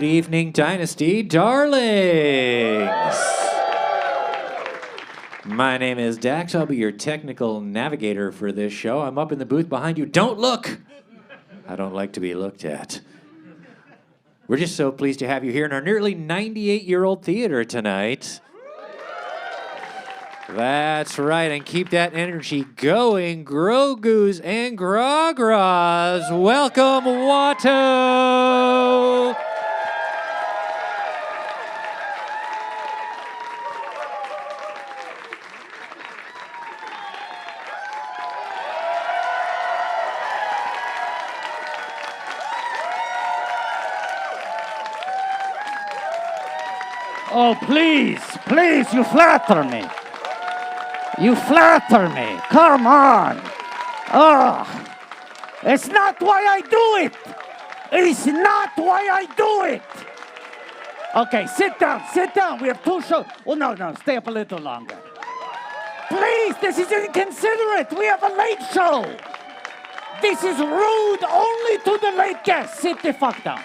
evening, Dynasty darlings. My name is Dax. I'll be your technical navigator for this show. I'm up in the booth behind you. Don't look! I don't like to be looked at. We're just so pleased to have you here in our nearly 98-year-old theater tonight. That's right, and keep that energy going, Grogu's and Grogras. Welcome, Watto! Oh, please, you flatter me. You flatter me. Come on. Oh, it's not why I do it. It's not why I do it. Okay, sit down. We have 2 shows. Oh, no, stay up a little longer. Please, this is inconsiderate. We have a late show. This is rude only to the late guests. Sit the fuck down.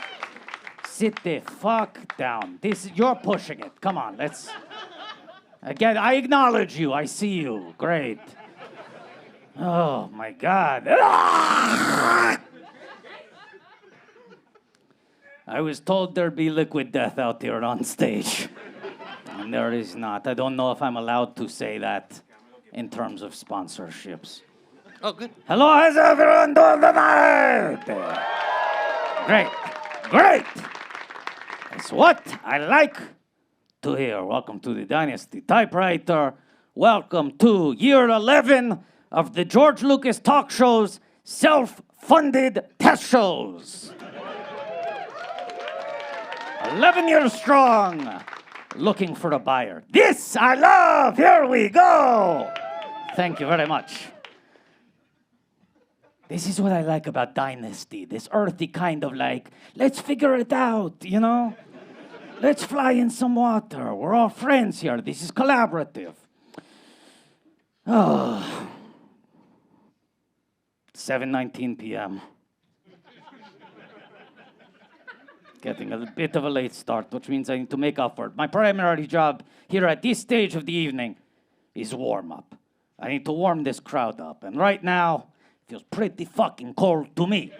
Sit the fuck down. You're pushing it. Come on, let's... Again, I acknowledge you. I see you. Great. Oh, my God. I was told there'd be liquid death out here on stage. And there is not. I don't know if I'm allowed to say that in terms of sponsorships. Oh, good. Hello, how's everyone doing tonight? Great. That's what I like to hear. Welcome to the Dynasty Typewriter. Welcome to year 11 of the George Lucas Talk Show's self-funded test shows. 11 years strong, looking for a buyer. This I love. Here we go. Thank you very much. This is what I like about Dynasty, this earthy kind of like, let's figure it out, you know? Let's fly in some water. We're all friends here. This is collaborative. Oh. 7:19 p.m. Getting a bit of a late start, which means I need to make up for it. My primary job here at this stage of the evening is warm up. I need to warm this crowd up. And right now, it feels pretty fucking cold to me.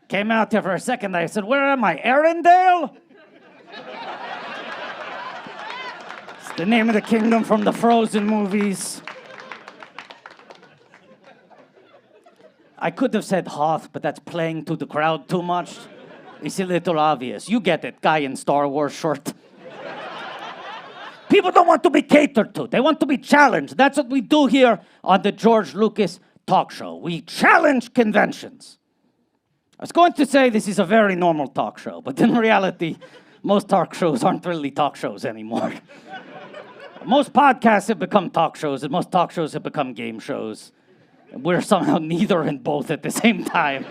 Came out here for a second, I said, where am I, Arendelle? It's the name of the kingdom from the Frozen movies. I could have said Hoth, but that's playing to the crowd too much. It's a little obvious. You get it, guy in Star Wars shirt. People don't want to be catered to. They want to be challenged. That's what we do here on the George Lucas Talk Show. We challenge conventions. I was going to say this is a very normal talk show, but in reality, most talk shows aren't really talk shows anymore. Most podcasts have become talk shows, and most talk shows have become game shows. And we're somehow neither and both at the same time.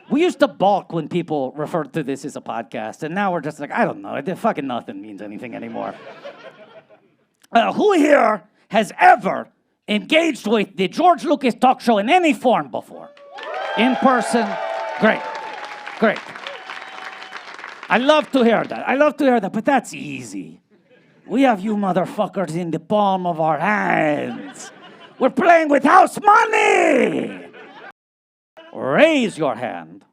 We used to balk when people referred to this as a podcast, and now we're just like, I don't know, fucking nothing means anything anymore. Who here has ever engaged with the George Lucas Talk Show in any form before? In person? Great. I love to hear that, but that's easy. We have you motherfuckers in the palm of our hands. We're playing with house money! Raise your hand.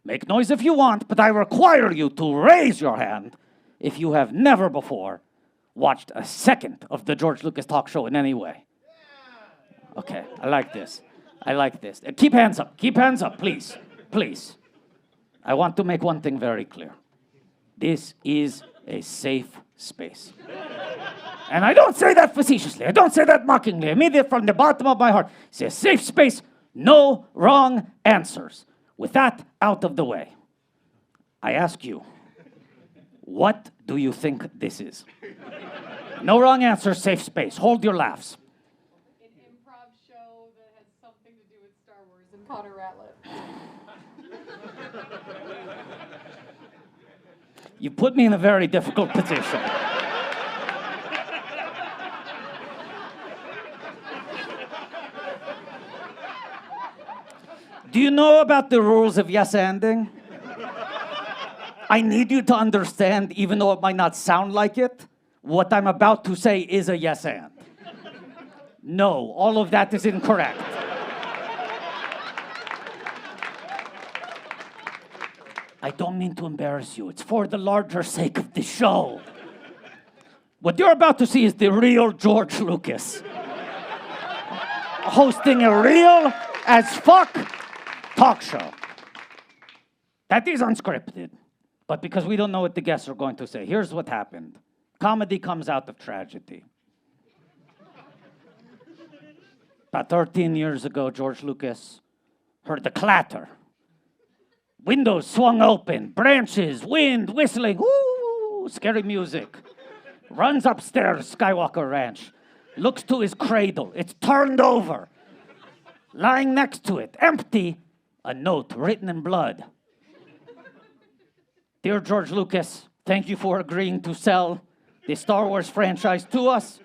Make noise if you want, but I require you to raise your hand if you have never before watched a second of the George Lucas Talk Show in any way. Okay, I like this. Keep hands up, please. I want to make one thing very clear. This is a safe space. And I don't say that facetiously. I don't say that mockingly. I mean it from the bottom of my heart. It's a safe space, no wrong answers. With that out of the way, I ask you, what do you think this is? No wrong answers, safe space. Hold your laughs. Connor Ratliff. You put me in a very difficult position. Do you know about the rules of yes-anding? I need you to understand, even though it might not sound like it, what I'm about to say is a yes and. No, all of that is incorrect. I don't mean to embarrass you. It's for the larger sake of the show. What you're about to see is the real George Lucas. Hosting a real as fuck talk show. That is unscripted. But because we don't know what the guests are going to say, here's what happened. Comedy comes out of tragedy. About 13 years ago, George Lucas heard the clatter. Windows swung open, branches, wind, whistling, woo, scary music. Runs upstairs, Skywalker Ranch. Looks to his cradle. It's turned over. Lying next to it, empty, a note written in blood. Dear George Lucas, thank you for agreeing to sell the Star Wars franchise to us.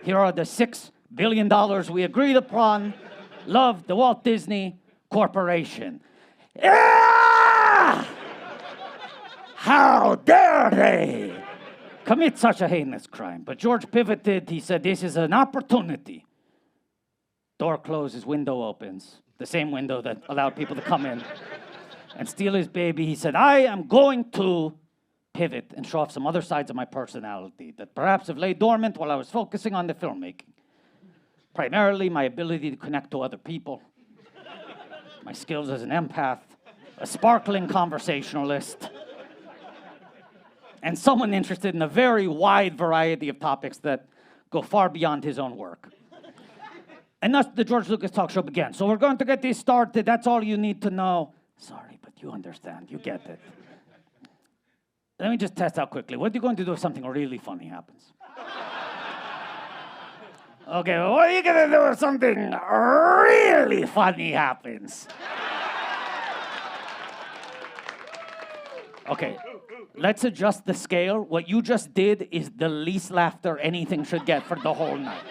Here are the $6 billion we agreed upon. Love, the Walt Disney Corporation. Ah! How dare they commit such a heinous crime? But George pivoted. He said, this is an opportunity. Door closes, window opens. The same window that allowed people to come in and steal his baby. He said, I am going to pivot and show off some other sides of my personality that perhaps have laid dormant while I was focusing on the filmmaking. Primarily, my ability to connect to other people, my skills as an empath, a sparkling conversationalist, and someone interested in a very wide variety of topics that go far beyond his own work. And thus, the George Lucas Talk Show began. So we're going to get this started. That's all you need to know. Sorry, but you understand. You get it. Let me just test out quickly. What are you going to do if something really funny happens? Okay, well, what are you going to do if something really funny happens? Okay, let's adjust the scale. What you just did is the least laughter anything should get for the whole night.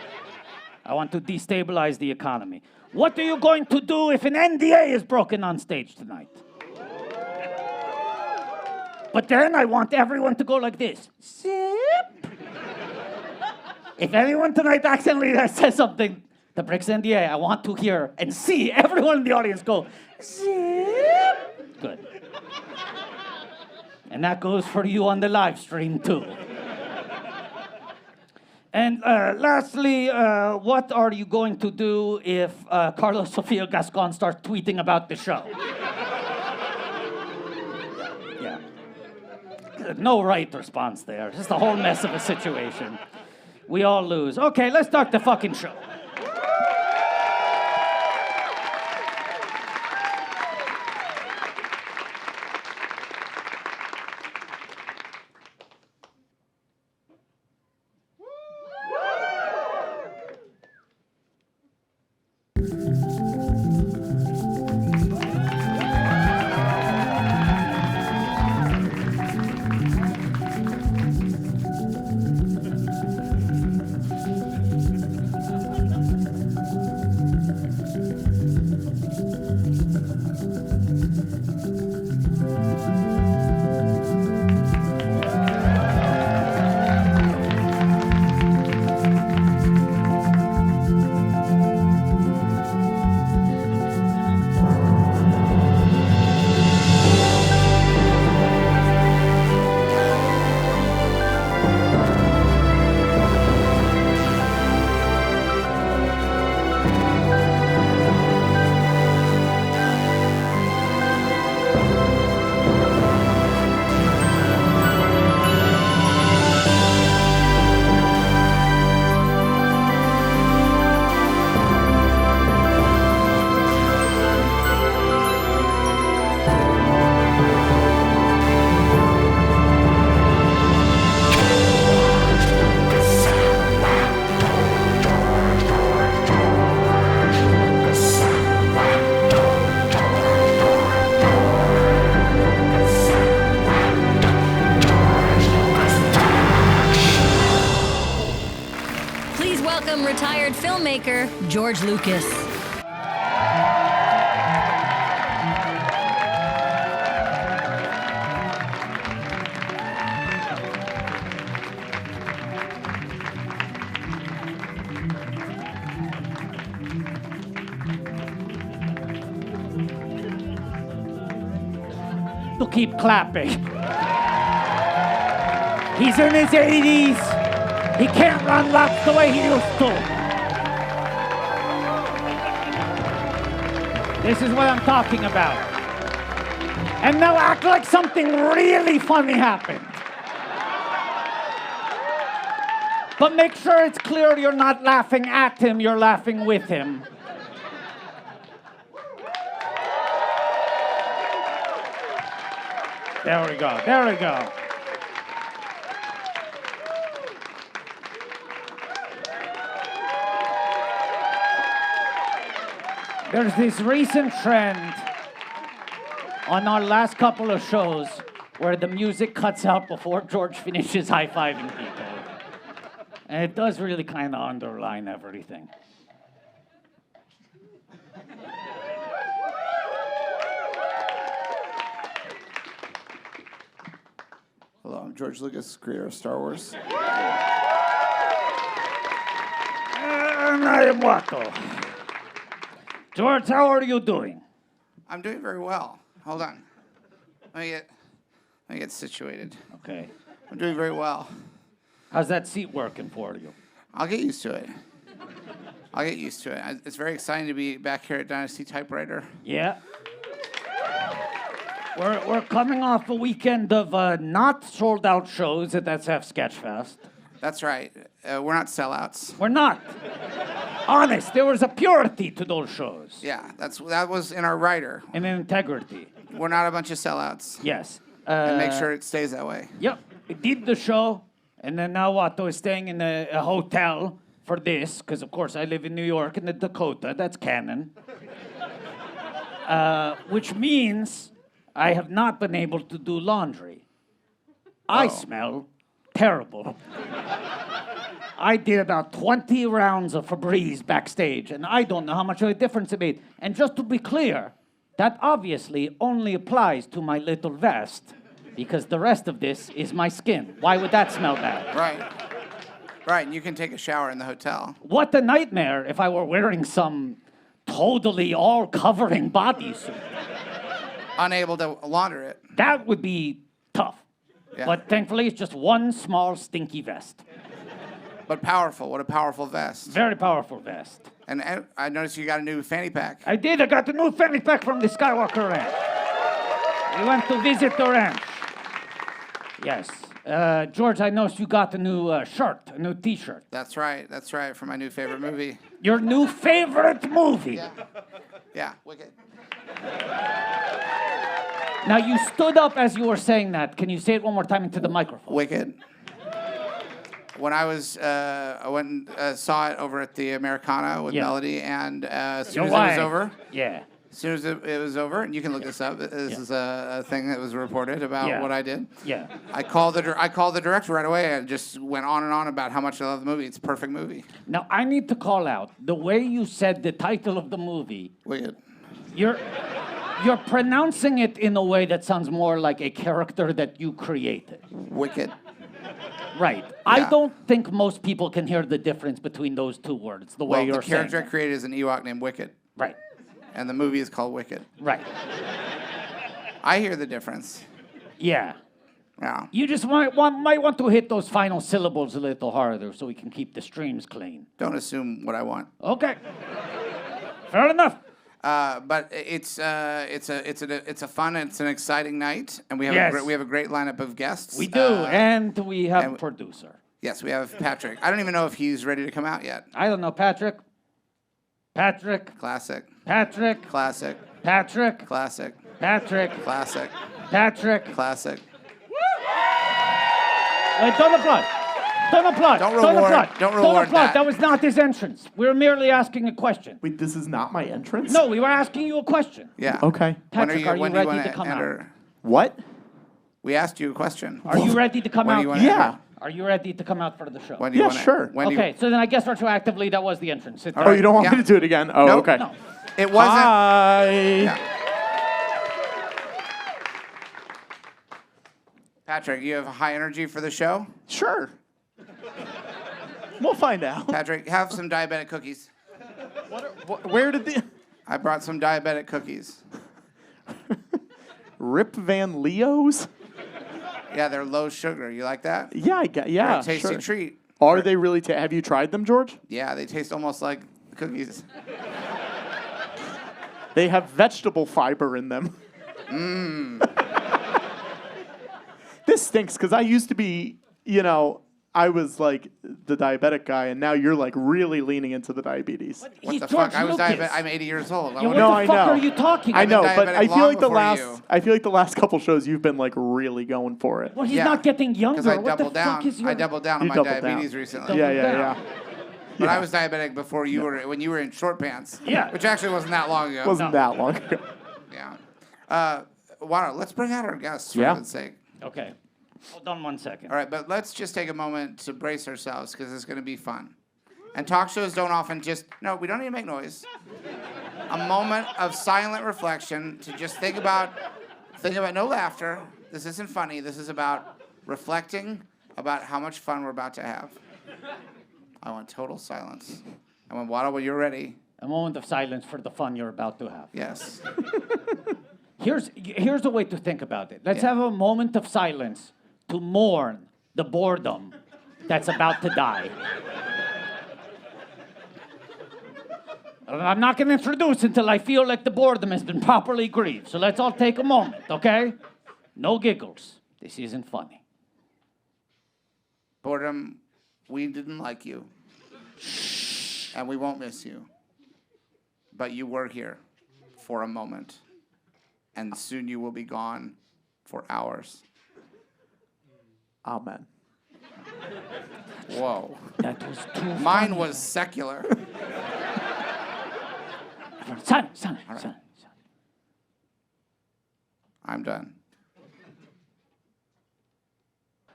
I want to destabilize the economy. What are you going to do if an NDA is broken on stage tonight? But then I want everyone to go like this. Zip. If anyone tonight accidentally says something that breaks NDA, I want to hear and see everyone in the audience go, zip. Good. And that goes for you on the live stream too. And lastly, what are you going to do if Carlos Sofia Gascon starts tweeting about the show? Yeah. No right response there. Just a whole mess of a situation. We all lose. Okay, let's start the fucking show. Retired filmmaker George Lucas. to keep clapping. He's in his 80s. He can't run laps the way he used to. This is what I'm talking about. And now act like something really funny happened. But make sure it's clear you're not laughing at him, you're laughing with him. There we go, there we go. There's this recent trend on our last couple of shows where the music cuts out before George finishes high-fiving people. And it does really kind of underline everything. Hello, I'm George Lucas, creator of Star Wars. And I am Watto. George, how are you doing? I'm doing very well. Hold on. Let me get situated. Okay. I'm doing very well. How's that seat working for you? I'll get used to it. I'll get used to it. It's very exciting to be back here at Dynasty Typewriter. Yeah. We're coming off a weekend of not sold out shows at SF Sketchfest. That's right. We're not sellouts. We're not. Honest, there was a purity to those shows. Yeah, that was in our writer. And an integrity. We're not a bunch of sellouts. Yes. And make sure it stays that way. Yep. We did the show, and then now Watto is staying in a hotel for this, because of course I live in New York in the Dakota. That's canon. Which means I have not been able to do laundry. I smell terrible. I did about 20 rounds of Febreze backstage, and I don't know how much of a difference it made. And just to be clear, that obviously only applies to my little vest, because the rest of this is my skin. Why would that smell bad? Right. Right, and you can take a shower in the hotel. What a nightmare if I were wearing some totally all-covering bodysuit. Unable to launder it. That would be tough. Yeah. But thankfully, it's just one small, stinky vest. But powerful. What a powerful vest. Very powerful vest. And I noticed you got a new fanny pack. I did. I got the new fanny pack from the Skywalker Ranch. We went to visit the ranch. Yes. George, I noticed you got a new shirt, a new T-shirt. That's right. That's right. For my new favorite movie. Your new favorite movie. Yeah. Yeah. Wicked. Now, you stood up as you were saying that. Can you say it one more time into the microphone? Wicked. When I went and saw it over at the Americana with Melody, and as soon as it was over, yeah. As soon as it was over, and you can look this up. This is a thing that was reported about what I did. Yeah. I called the director right away and just went on and on about how much I love the movie. It's a perfect movie. Now, I need to call out the way you said the title of the movie. Wicked. You're pronouncing it in a way that sounds more like a character that you created. Wicked. Right. Yeah. I don't think most people can hear the difference between those two words, the way you're the character saying I created is an Ewok named Wicked. Right. And the movie is called Wicked. Right. I hear the difference. Yeah. Yeah. You just might want to hit those final syllables a little harder so we can keep the streams clean. Don't assume what I want. Okay. Fair enough. But it's a fun and it's an exciting night, and we have a great lineup of guests. We do, and we have a producer. Yes, we have Patrick. I don't even know if he's ready to come out yet. I don't know, Patrick. Patrick. Classic. Patrick. Classic. Patrick. Classic. Patrick. Classic. Patrick. Classic. Wait, don't applaud. Don't applaud. Don't Don't reward- applaud. don't reward applaud. that. That was not his entrance. We were merely asking a question. Wait, this is not my entrance? No, we were asking you a question. Yeah. Okay. Patrick, are you when do you ready wanna to come enter? out? What? We asked you a question. Are you ready to come When do out? you wanna Yeah. enter? Are you ready to come out for the show? When do you Yeah, wanna- sure. when do you- Okay, so then I guess retroactively that was the entrance. Sit All Oh, right. you don't want Yeah. me to do it again? Oh, Nope. okay. No. It wasn't. Hi. Yeah. Patrick, you have high energy for the show? Sure. We'll find out. Patrick, have some diabetic cookies. Where did the... I brought some diabetic cookies. Rip Van Leo's? Yeah, they're low sugar. You like that? Yeah, They're yeah, a tasty sure. treat. Are they really? Have you tried them, George? Yeah, they taste almost like cookies. They have vegetable fiber in them. This stinks because I used to be, I was like the diabetic guy, and now you're like really leaning into the diabetes. What the fuck? I was diabetic. I'm 80 years old. Yeah, what the fuck are you talking about? I know, but diabetic I feel long like before I feel like the last couple shows you've been like really going for it. Well, he's Yeah. not getting younger. Because I What the doubled down. fuck is your... I doubled down on You my doubled diabetes down. recently. Yeah. But I was diabetic before you were, when you were in short pants. Yeah. Which actually wasn't that long ago. Wasn't that long ago. Yeah. Let's bring out our guests for Yeah. heaven's sake. Okay. Hold on 1 second. All right, but let's just take a moment to brace ourselves because it's going to be fun. And talk shows don't often no, we don't need to make noise. A moment of silent reflection to just think about no laughter. This isn't funny. This is about reflecting about how much fun we're about to have. I want total silence. And when Waddle, when you're ready. A moment of silence for the fun you're about to have. Yes. Here's a way to think about it. Let's Yeah. have a moment of silence to mourn the boredom that's about to die. I'm not going to introduce until I feel like the boredom has been properly grieved. So let's all take a moment, okay? No giggles. This isn't funny. Boredom, we didn't like you. And we won't miss you. But you were here for a moment. And soon you will be gone for hours. Amen. Whoa. That was too Mine was secular. Silence. I'm done.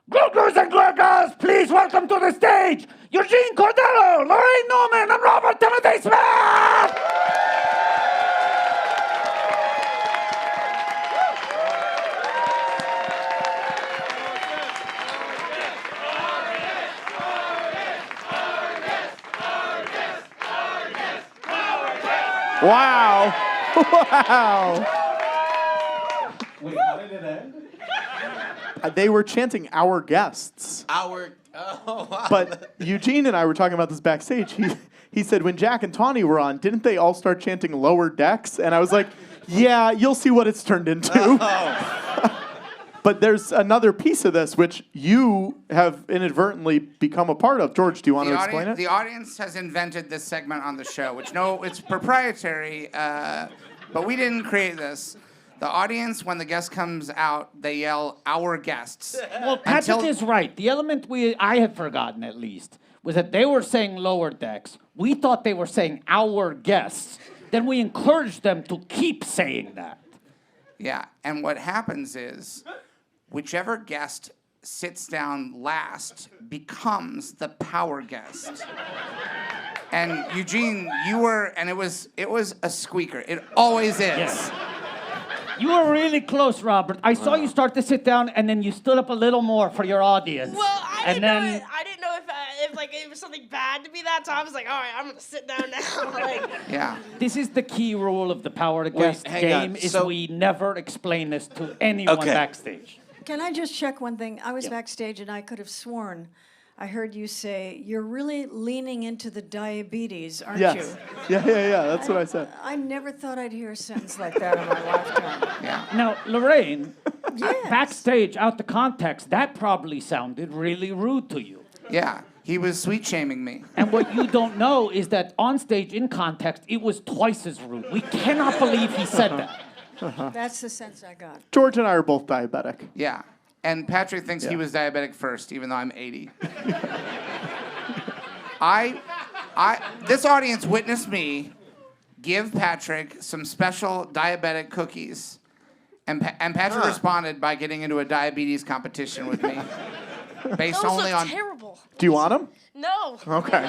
Googers and Glurgers, please welcome to the stage Eugene Cordero, Laraine Newman, and Robert Timothy Smith! Wow. Wow. Wait, how did it end? They were chanting our guests. Oh, wow. But Eugene and I were talking about this backstage. He said when Jack and Tawny were on, didn't they all start chanting Lower Decks? And I was like, yeah, you'll see what it's turned into. Oh. But there's another piece of this which you have inadvertently become a part of. George, do you want to explain it? The audience has invented this segment on the show, which it's proprietary, but we didn't create this. The audience, when the guest comes out, they yell, "Our guests." Well, Patrick is right. The element I had forgotten, at least, was that they were saying lower decks. We thought they were saying our guests. Then we encouraged them to keep saying that. Yeah, and what happens is, whichever guest sits down last becomes the power guest. And Eugene, it was a squeaker. It always is. Yes. You were really close, Robert. I saw you start to sit down, and then you stood up a little more for your audience. Well, I didn't know if it was something bad to be that, so I was like, all right, I'm gonna sit down now. Yeah. This is the key rule of the Power to Guest hang on. game, is So- we never explain this to anyone Okay. backstage. Can I just check one thing? I was backstage and I could have sworn I heard you say, you're really leaning into the diabetes, aren't Yes. you? Yeah. That's what I said. I never thought I'd hear a sentence like that in my lifetime. Yeah. Now, Laraine, Yes. backstage, out the context, that probably sounded really rude to you. Yeah. He was sweet shaming me. And what you don't know is that on stage, in context, it was twice as rude. We cannot believe he said that. That's the sense I got. George and I are both diabetic. Yeah. And Patrick thinks he Yeah. was diabetic first, even though I'm 80. This audience witnessed me give Patrick some special diabetic cookies. And Patrick responded by getting into a diabetes competition with me. Based Those only look on terrible. Do you want them? No. Okay.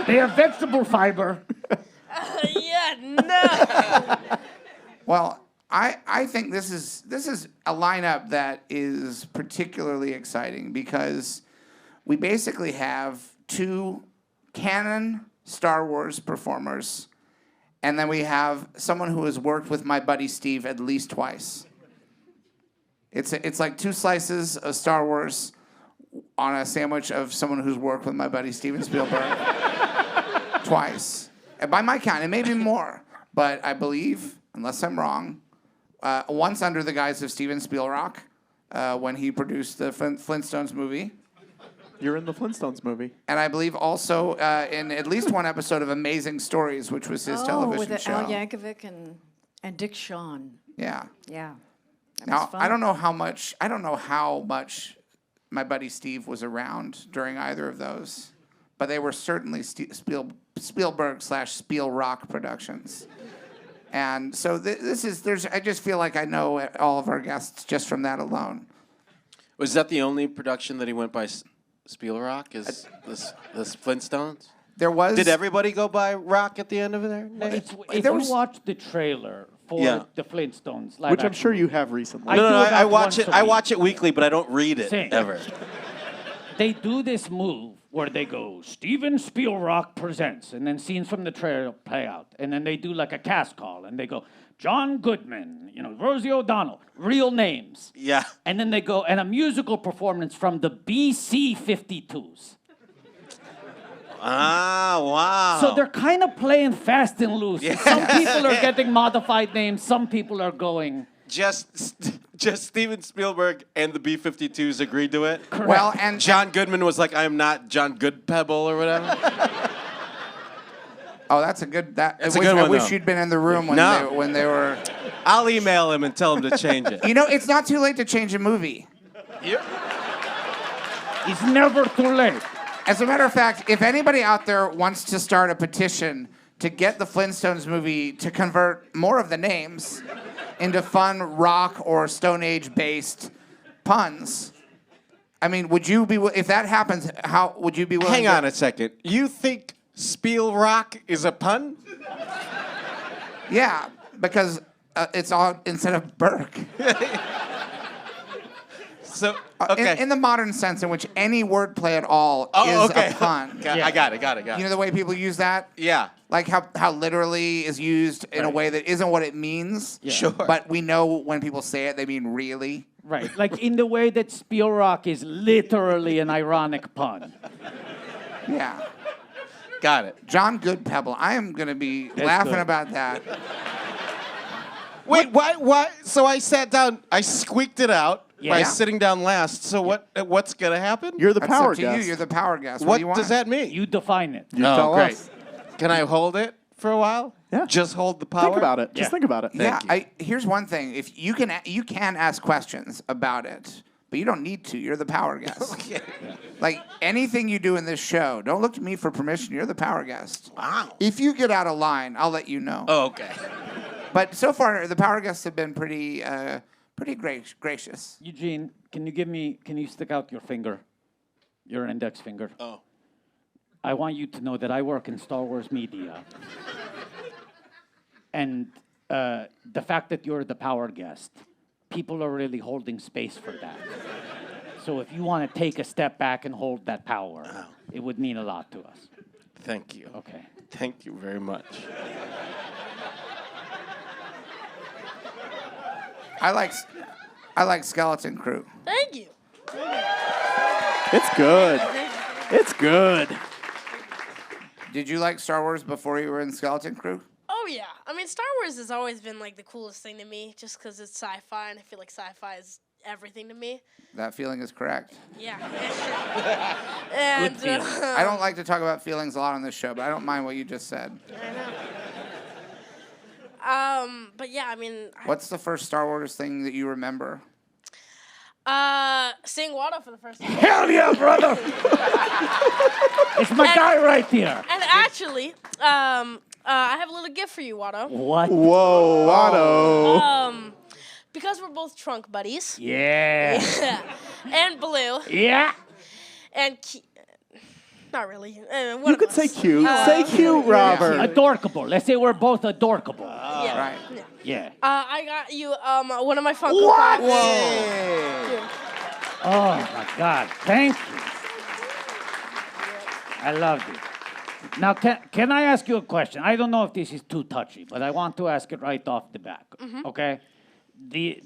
They have vegetable fiber. Yeah, no. Well, I think this is a lineup that is particularly exciting because we basically have two canon Star Wars performers, and then we have someone who has worked with my buddy Steve at least twice. It's like 2 slices of Star Wars on a sandwich of someone who's worked with my buddy Steven Spielberg twice. And by my count, it may be more, but I believe, unless I'm wrong, once under the guise of Steven Spielrock, when he produced the Flintstones movie. You're in the Flintstones movie. And I believe also in at least one episode of Amazing Stories, which was his television with show. Al Yankovic and Dick Shawn. Yeah. Yeah. That was Now fun. I don't know how much my buddy Steve was around during either of those, but they were certainly Spielberg/Spielrock productions. And so I just feel like I know all of our guests just from that alone. Was that the only production that he went by Spielrock? Is this Flintstones? There was. Did everybody go by Rock at the end of their name? If There you was- watch the trailer for Yeah. the Flintstones, Which I'm sure you have recently. I No, do I that watch once it. a I week. watch it weekly, but I don't read it Same. ever. They do this move where they go, Steven Spielrock presents, and then scenes from the trailer play out. And then they do like a cast call, and they go, John Goodman, Rosie O'Donnell, real names. Yeah. And then they go, and a musical performance from the BC 52s. Ah, wow. So they're kind of playing fast and loose. Yeah. Some people are getting modified names, some people are going. just Steven Spielberg and the B-52s agreed to it. Well, and John Goodman was like, I am not John Goodpebble or whatever. oh, that's a good. That's a good one, I wish though. you'd been in the room when No. they were. I'll email him and tell him to change it. It's not too late to change a movie. It's never too late. As a matter of fact, if anybody out there wants to start a petition to get the Flintstones movie to convert more of the names into fun rock or Stone Age based puns, I mean, would you be if that happens? How would you be willing? Hang on a second. You think Spielrock is a pun? Yeah, because it's all instead of Burke. So, okay. In the modern sense, in which any wordplay at all is a pun. I got it. You know the way people use that? Yeah. Like how literally is used in a way that isn't what it means. Yeah. Sure. But we know when people say it, they mean really. Right, like in the way that Spielrock is literally an ironic pun. Yeah. Got it. John Goodpebble. I am going to be laughing good. about that. Wait, why? So I sat down. I squeaked it out by Yeah. sitting down last. So what's going to happen? You're the That's power up to guest. you. You're the power guest. What do you want? does that mean? You define it. You tell great. us. Can I hold it for a while? Yeah. Just hold the power? Think about it. Just Yeah. think about it. Yeah, you. here's one thing. If you can ask questions about it, but you don't need to. You're the power guest. Okay. Like anything you do in this show, don't look to me for permission. You're the power guest. Wow. If you get out of line, I'll let you know. Oh, okay. But so far, the power guests have been pretty gracious. Eugene, can you stick out your finger? Your index finger. Oh. I want you to know that I work in Star Wars media. And the fact that you're the power guest, people are really holding space for that. So if you want to take a step back and hold that power, it would mean a lot to us. Thank you. Okay. Thank you very much. I like Skeleton Crew. Thank you. It's good. It's good. Did you like Star Wars before you were in Skeleton Crew? Oh yeah. I mean, Star Wars has always been like the coolest thing to me, just because it's sci-fi, and I feel like sci-fi is everything to me. That feeling is correct. Yeah. And feeling. I don't like to talk about feelings a lot on this show, but I don't mind what you just said. but yeah, I mean, What's the first Star Wars thing that you remember? seeing Watto for the first time. Hell yeah, brother! It's my guy right here. And actually, I have a little gift for you, Watto. What? Whoa, Watto. Because we're both trunk buddies. Yeah. And Blue. Yeah. And not really. One You of could us. say cute. Say cute, Robert. Adorkable. Let's say we're both adorkable. Yeah. Right. Yeah. Yeah. I got you one of my Funko What? Pops. Oh my God! Thank you. I love you. Now, can I ask you a question? I don't know if this is too touchy, but I want to ask it right off the bat. Okay? the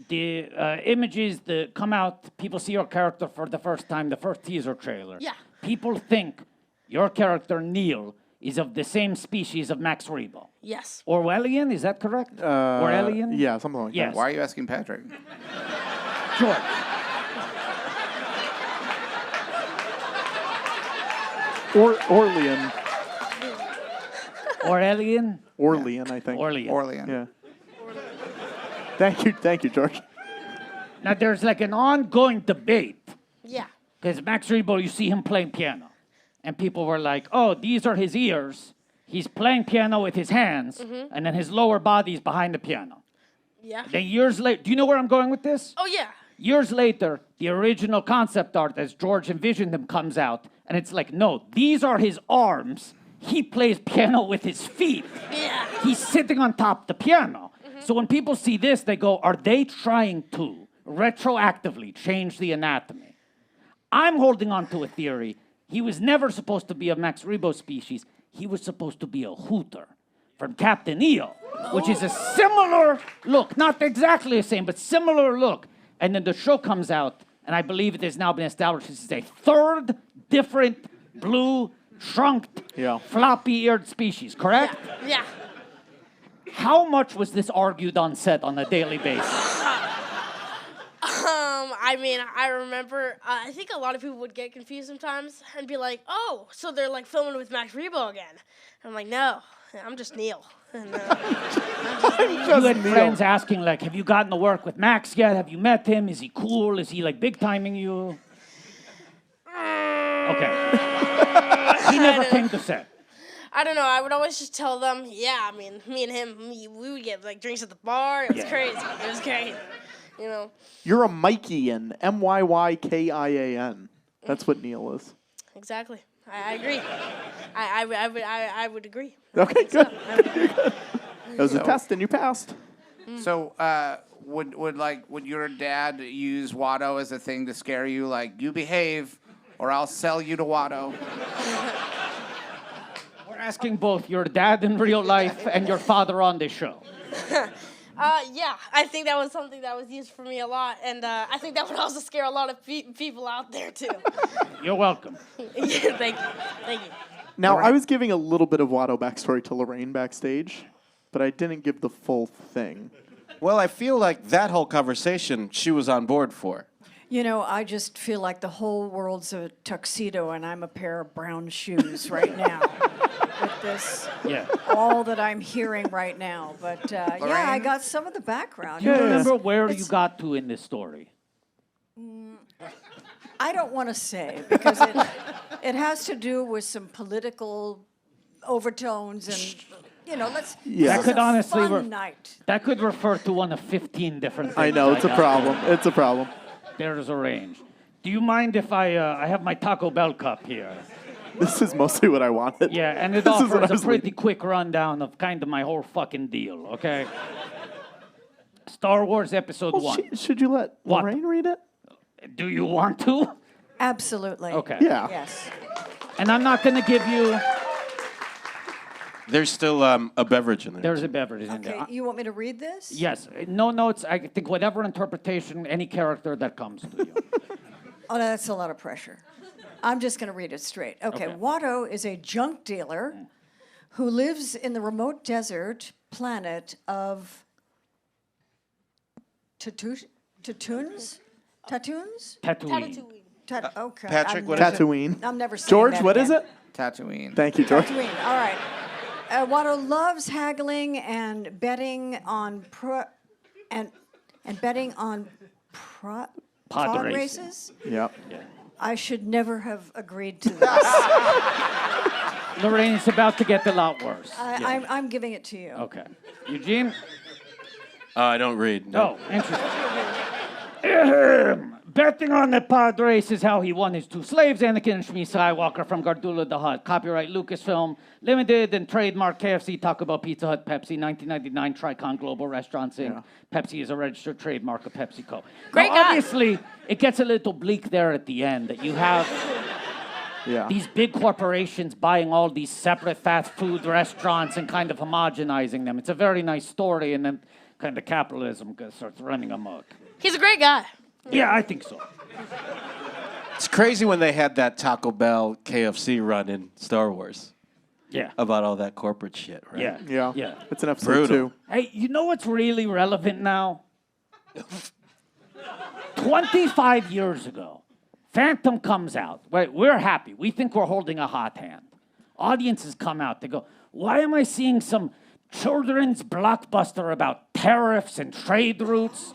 images that come out, people see your character for the first time, the first teaser trailer. Yeah. People think your character, Neil, is of the same species of Max Rebo. Yes. Orwellian, is that correct? Orwellian? Yeah, something like Yes. Why are you asking Patrick? George. that. Orlean. Orwellian? Orlean, I think. Orlean. Yeah. Thank you, George. Now, there's like an ongoing debate. Yeah. Because Max Rebo, you see him playing piano. And people were like, oh, these are his ears. He's playing piano with his hands. And then his lower body's behind the piano. Yeah. Then years later, do you know where I'm going with this? Oh yeah. Years later, the original concept art as George envisioned them comes out. And it's like, no, these are his arms. He plays piano with his feet. Yeah. He's sitting on top of the piano. So when people see this, they go, are they trying to retroactively change the anatomy? I'm holding on to a theory. He was never supposed to be a Max Rebo species. He was supposed to be a hooter from Captain EO, which is a similar look. Not exactly the same, but similar look. And then the show comes out, and I believe it has now been established this is a third different blue, trunked, floppy-eared species, correct? Yeah. How much was this argued on set on a daily basis? I mean, I remember, I think a lot of people would get confused sometimes and be like, oh, so they're like filming with Max Rebo again. And I'm like, no, I'm just Neil. And, You had friends asking, like, have you gotten to work with Max yet? Have you met him? Is he cool? Is he, like, big-timing you? Okay. He never came to set. I don't know. I would always just tell them, yeah, I mean, me and him, we would get like drinks at the bar. It was crazy. It was crazy. You know. You're a Myykian. Myyykian. That's what Neil is. Exactly. I agree. I would agree. Okay, good. So, It was a test and you passed. So, would your dad use Watto as a thing to scare you? Like, you behave, or I'll sell you to Watto. We're asking both your dad in real life and your father on this show. yeah, I think that was something that was used for me a lot, and I think that would also scare a lot of people out there too. You're welcome. Yeah, thank you. Now, I was giving a little bit of Watto backstory to Laraine backstage, but I didn't give the full thing. Well, I feel like that whole conversation she was on board for. You know, I just feel like the whole world's a tuxedo and I'm a pair of brown shoes right now with this, all that I'm hearing right now. But yeah, I got some of the background. Do you remember where you got to in this story? I don't want to say because it has to do with some political overtones and, you know, let's. Yeah. This That is could a honestly fun night. That could refer to one of 15 different things. I know, it's a got. problem. It's a problem. There's a range. Do you mind if I have my Taco Bell cup here? This is mostly what I wanted. Yeah, and it This is what offers I a was pretty waiting. quick rundown of kind of my whole fucking deal, okay? Star Wars Episode 1. Should you let What? Laraine read it? Do you want to? Absolutely. Okay. Yeah. Yes. And I'm not going to give you... There's still a beverage in there. There's a beverage in there. Okay, you want me to read this? Yes, no notes. I think whatever interpretation, any character that comes to you. Oh, no, that's a lot of pressure. I'm just going to read it straight. Okay, Watto is a junk dealer who lives in the remote desert planet of Tattoons? Tattoons? Tatooine. Okay. Patrick, what is it? Tatooine. I'm never saying George, that what is again. it? Tatooine. Thank you, George. Tatooine. All right. Watto loves haggling and betting on pod Pod races. Yep. I should never have agreed to this. Laraine, it's about to get a lot worse. I'm giving it to you. Okay. Eugene? I don't read. No. Oh, interesting. Betting on the pod race is how he won his two slaves, Anakin and Shmi Skywalker from Gardula the Hutt. Copyright Lucasfilm. Limited and trademark KFC, Taco Bell, Pizza Hut, Pepsi, 1999, Tricon Global Restaurants Inc. Pepsi is a registered trademark of PepsiCo. Great now, guy. obviously, it gets a little bleak there at the end that you have these big corporations buying all these separate fast food restaurants and kind of homogenizing them. It's a very nice story, and then kind of capitalism starts running amok. He's a great guy. Yeah, I think so. It's crazy when they had that Taco Bell KFC run in Star Wars Yeah. about all that corporate shit, right? Yeah. Yeah. Yeah. It's an episode Brutal. 2. Hey, you know what's really relevant now? 25 years ago, Phantom comes out. We're happy. We think we're holding a hot hand. Audiences come out. They go, why am I seeing some children's blockbuster about tariffs and trade routes?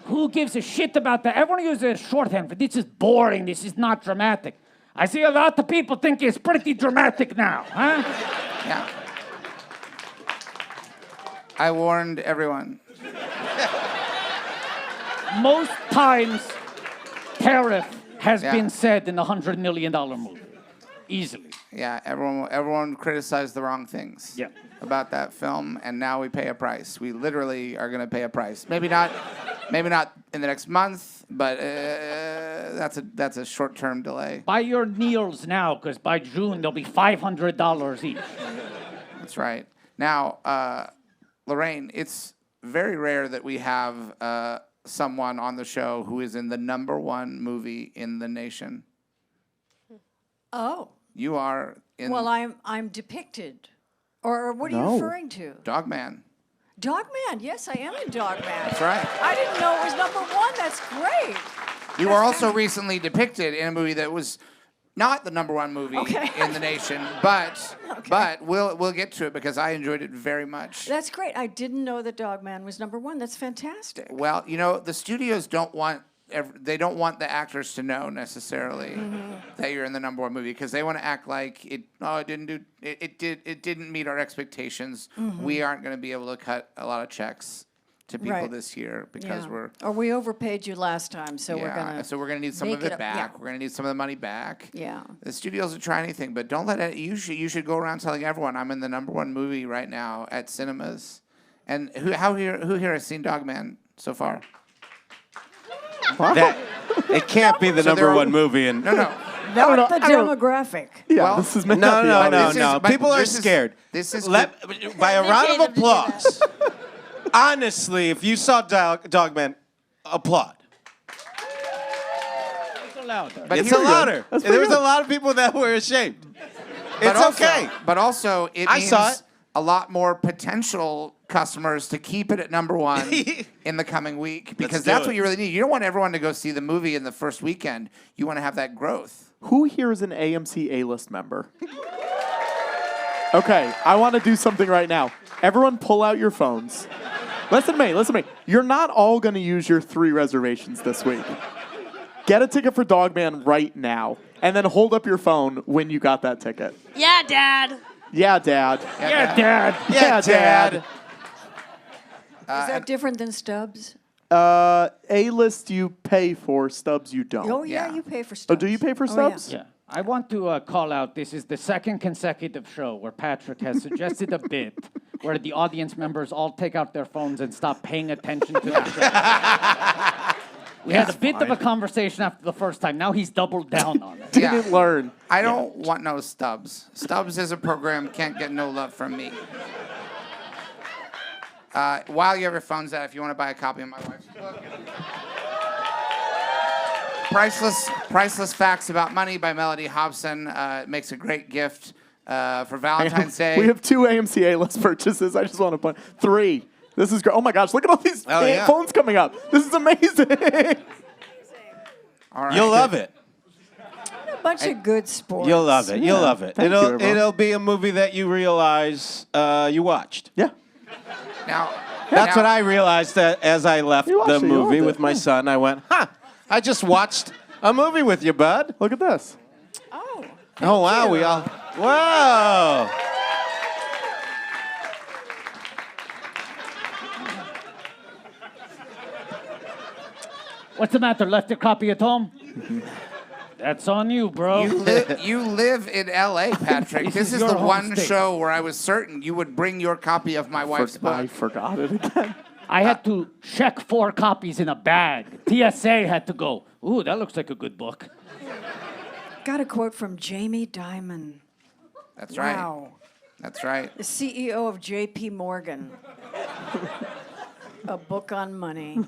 Who gives a shit about that? Everyone uses shorthand, but this is boring. This is not dramatic. I see a lot of people think it's pretty dramatic now, huh? Yeah. I warned everyone. Most times, tariff has Yeah. been said in a $100 million movie. Easily. Yeah, everyone criticized the wrong things Yeah. about that film, and now we pay a price. We literally are going to pay a price. Maybe not in the next month, but that's a short-term delay. Buy your Neils now, because by June, they'll be $500 each. That's right. Now, Laraine, it's very rare that we have someone on the show who is in the #1 movie in the nation. Oh. You are in Well, I'm depicted. Or what are you No. referring to? Dogman. Dogman. Yes, I am in Dogman. That's right. I didn't know it was #1. That's great. You were also recently depicted in a movie that was not the #1 movie Okay. in the nation, but we'll get to it because I enjoyed it very much. That's great. I didn't know that Dogman was #1. That's fantastic. Well, you know, the studios don't want the actors to know necessarily that you're in the #1 movie because they want to act like it didn't meet our expectations. We aren't going to be able to cut a lot of checks to people Right. this year because Or we overpaid you last time, so we're gonna. so we're gonna need some make of it up, back. yeah. We're gonna need some of the money back. Yeah. The studios will try anything, but don't let it. You should go around telling everyone I'm in the #1 movie right now at cinemas. And who here has seen Dogman so far? That it can't be the So there '1 are- movie. And No. Not the demographic. Yeah, Well, this is meant to be no, obvious. no. but People are this is- scared. this is By a round of They did that. applause. Honestly, if you saw Dogman, applaud. But It's here- louder. That's There pretty was good. a lot of people that were ashamed. but It's also- okay. But also, it I means saw it. a lot more potential customers to keep it at #1 in the coming week because do that's it. what you really need. You don't want everyone to go see the movie in the first weekend. You want to have that growth. Who here is an AMC A-list member? Okay, I want to do something right now. Everyone pull out your phones. Listen to me. You're not all going to use your 3 reservations this week. Get a ticket for Dogman right now, and then hold up your phone when you got that ticket. Yeah, Dad. Yeah, Dad. Yeah, Dad. Yeah, Dad. Is that different than Stubbs? A-list you pay for, Stubbs you don't. Oh yeah, Yeah. you pay for Oh, Stubbs. do you pay for Oh, yeah. Stubbs? Yeah. I want to call out, this is the second consecutive show where Patrick has suggested a bit where the audience members all take out their phones and stop paying attention to the show. We had a bit of a conversation after the first time. Now he's doubled down on it. Yeah. Didn't learn. I don't want no Stubbs. Stubbs is a program, can't get no love from me. While you have your phones out, if you want to buy a copy of my wife's book. Priceless Facts About Money by Melody Hobson. It makes a great gift for Valentine's Day. We have 2 AMC A-list purchases. I just want to point 3. This is great. Oh my gosh, look at all these yeah. phones coming up. This is amazing. All right. You'll love it. A bunch of good sports. You'll love it. You'll love it. Thank you, everyone. It'll be a movie that you realize you watched. Yeah. That's what I realized as I left You watched the it, you movie loved with it, my yeah. son. I went, I just watched a movie with you, bud. Look at this. Oh. Oh, wow. We all, whoa. What's the matter? Left your copy at home? That's on you, bro. You live in L.A., Patrick. This This is is your the home one state. show where I was certain you would bring your copy of my wife's I book. forgot it again. I had to check 4 copies in a bag. TSA had to go, ooh, that looks like a good book. Got a quote from Jamie Dimon. That's right. Wow. That's right. The CEO of J.P. Morgan. A book on money.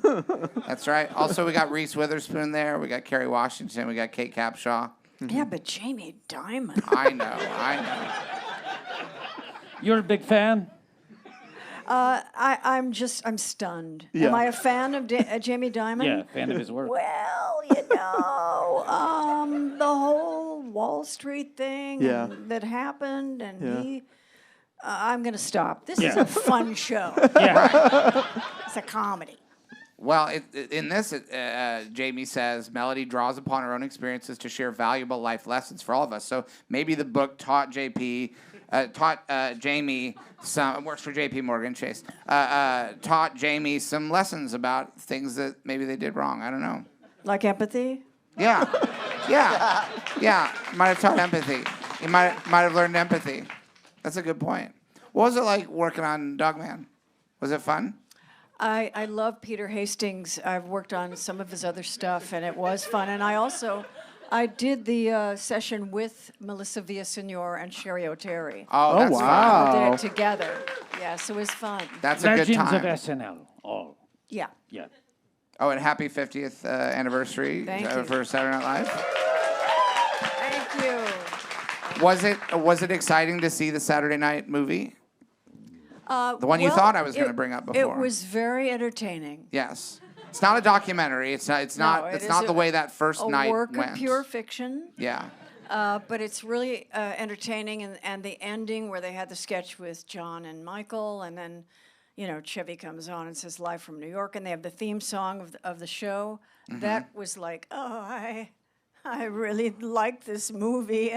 That's right. Also, we got Reese Witherspoon there. We got Kerry Washington. We got Kate Capshaw. Yeah, but Jamie Dimon. I know. You're a big fan? I'm stunned. Yeah. Am I a fan of Jamie Dimon? Yeah, fan of his work. Well, the whole Wall Street thing that happened, and I'm going to stop. This is a fun show. Yeah. It's a comedy. Well, in this, Jamie says, Melody draws upon her own experiences to share valuable life lessons for all of us. So maybe the book taught Jamie some, works for JP Morgan Chase, taught Jamie some lessons about things that maybe they did wrong. I don't know. Like empathy? Yeah. Might have taught empathy. You might have learned empathy. That's a good point. What was it like working on Dogman? Was it fun? I love Peter Hastings. I've worked on some of his other stuff, and it was fun. And I did the session with Melissa Villaseñor and Sherry O'Terry. Oh, that's wow. fun. We did it together. Yes, it was fun. That's a good Legends time. of SNL. All. Yeah. Yeah. Oh, and happy 50th anniversary Thank you. for Saturday Night Live. Thank you. Was it exciting to see the Saturday night movie? The one you thought I was going to bring up before. It was very entertaining. Yes. It's not a documentary. It's not the way that first night A work went. of pure fiction. Yeah. But it's really entertaining, and the ending where they had the sketch with John and Michael, and then, Chevy comes on and says "Live from New York," and they have the theme song of the show. Mm-hmm. That was like, I really like this movie.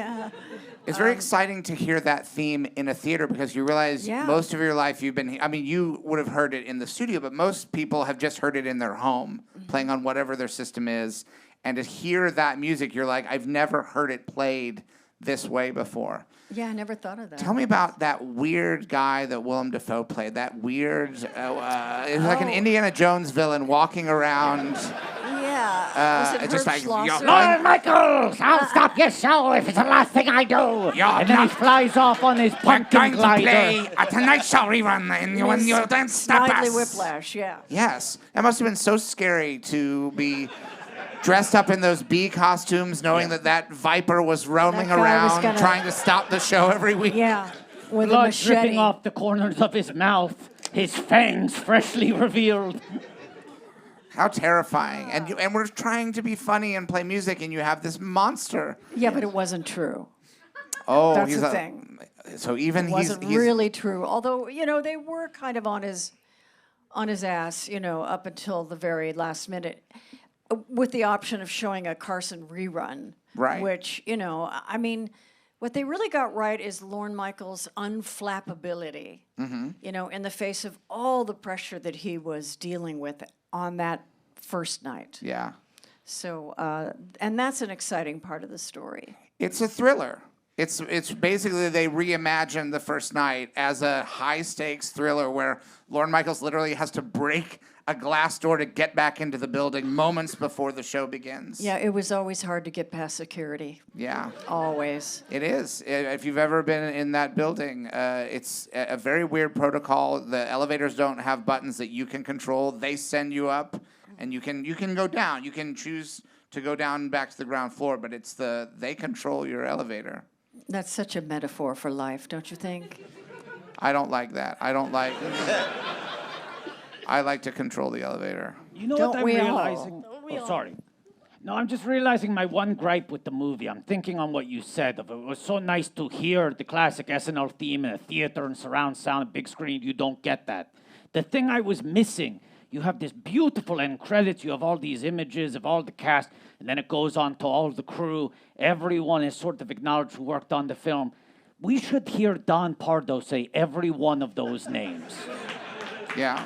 It's very exciting to hear that theme in a theater because you realize most of your life you would have heard it in the studio, but most people have just heard it in their home, playing on whatever their system is. And to hear that music, you're like, I've never heard it played this way before. Yeah, I never thought of that. Tell me about that weird guy that Willem Dafoe played. That weird, it was like an Indiana Jones villain walking around. Yeah. Was it just Herb like, Schlosser? Lord Michaels, I'll stop your show if it's the last thing I do. And then he flies off on his pumpkin glider. A Tonight Show rerun when you don't stop Snidely us. Whiplash, yeah. Yes. That must have been so scary to be dressed up in those bee costumes, knowing that viper was roaming That guy was around trying to stop the show every week. Yeah. With a Blood machete. dripping off the corners of his mouth, his fangs freshly revealed. How terrifying. And we're trying to be funny and play music, and you have this monster. Yeah, but it wasn't true. Oh, That's he's the thing. So even It wasn't really true. Although, they were kind of on his ass, up until the very last minute, with the option of showing a Carson rerun. Right. Which, what they really got right is Lorne Michaels' unflappability, in the face of all the pressure that he was dealing with on that first night. Yeah. So, and that's an exciting part of the story. It's a thriller. It's basically they reimagined the first night as a high-stakes thriller where Lorne Michaels literally has to break a glass door to get back into the building moments before the show begins. Yeah, it was always hard to get past security. Yeah. Always. It is. If you've ever been in that building, it's a very weird protocol. The elevators don't have buttons that you can control. They send you up, and you can go down. You can choose to go down back to the ground floor, but they control your elevator. That's such a metaphor for life, don't you think? I don't like that. I like to control the elevator. You know Don't what I'm we all? realizing? Sorry. No, I'm just realizing my one gripe with the movie. I'm thinking on what you said. It was so nice to hear the classic SNL theme in a theater and surround sound, big screen. You don't get that. The thing I was missing, you have this beautiful end credits. You have all these images of all the cast, and then it goes on to all the crew. Everyone is sort of acknowledged who worked on the film. We should hear Don Pardo say every one of those names. Yeah.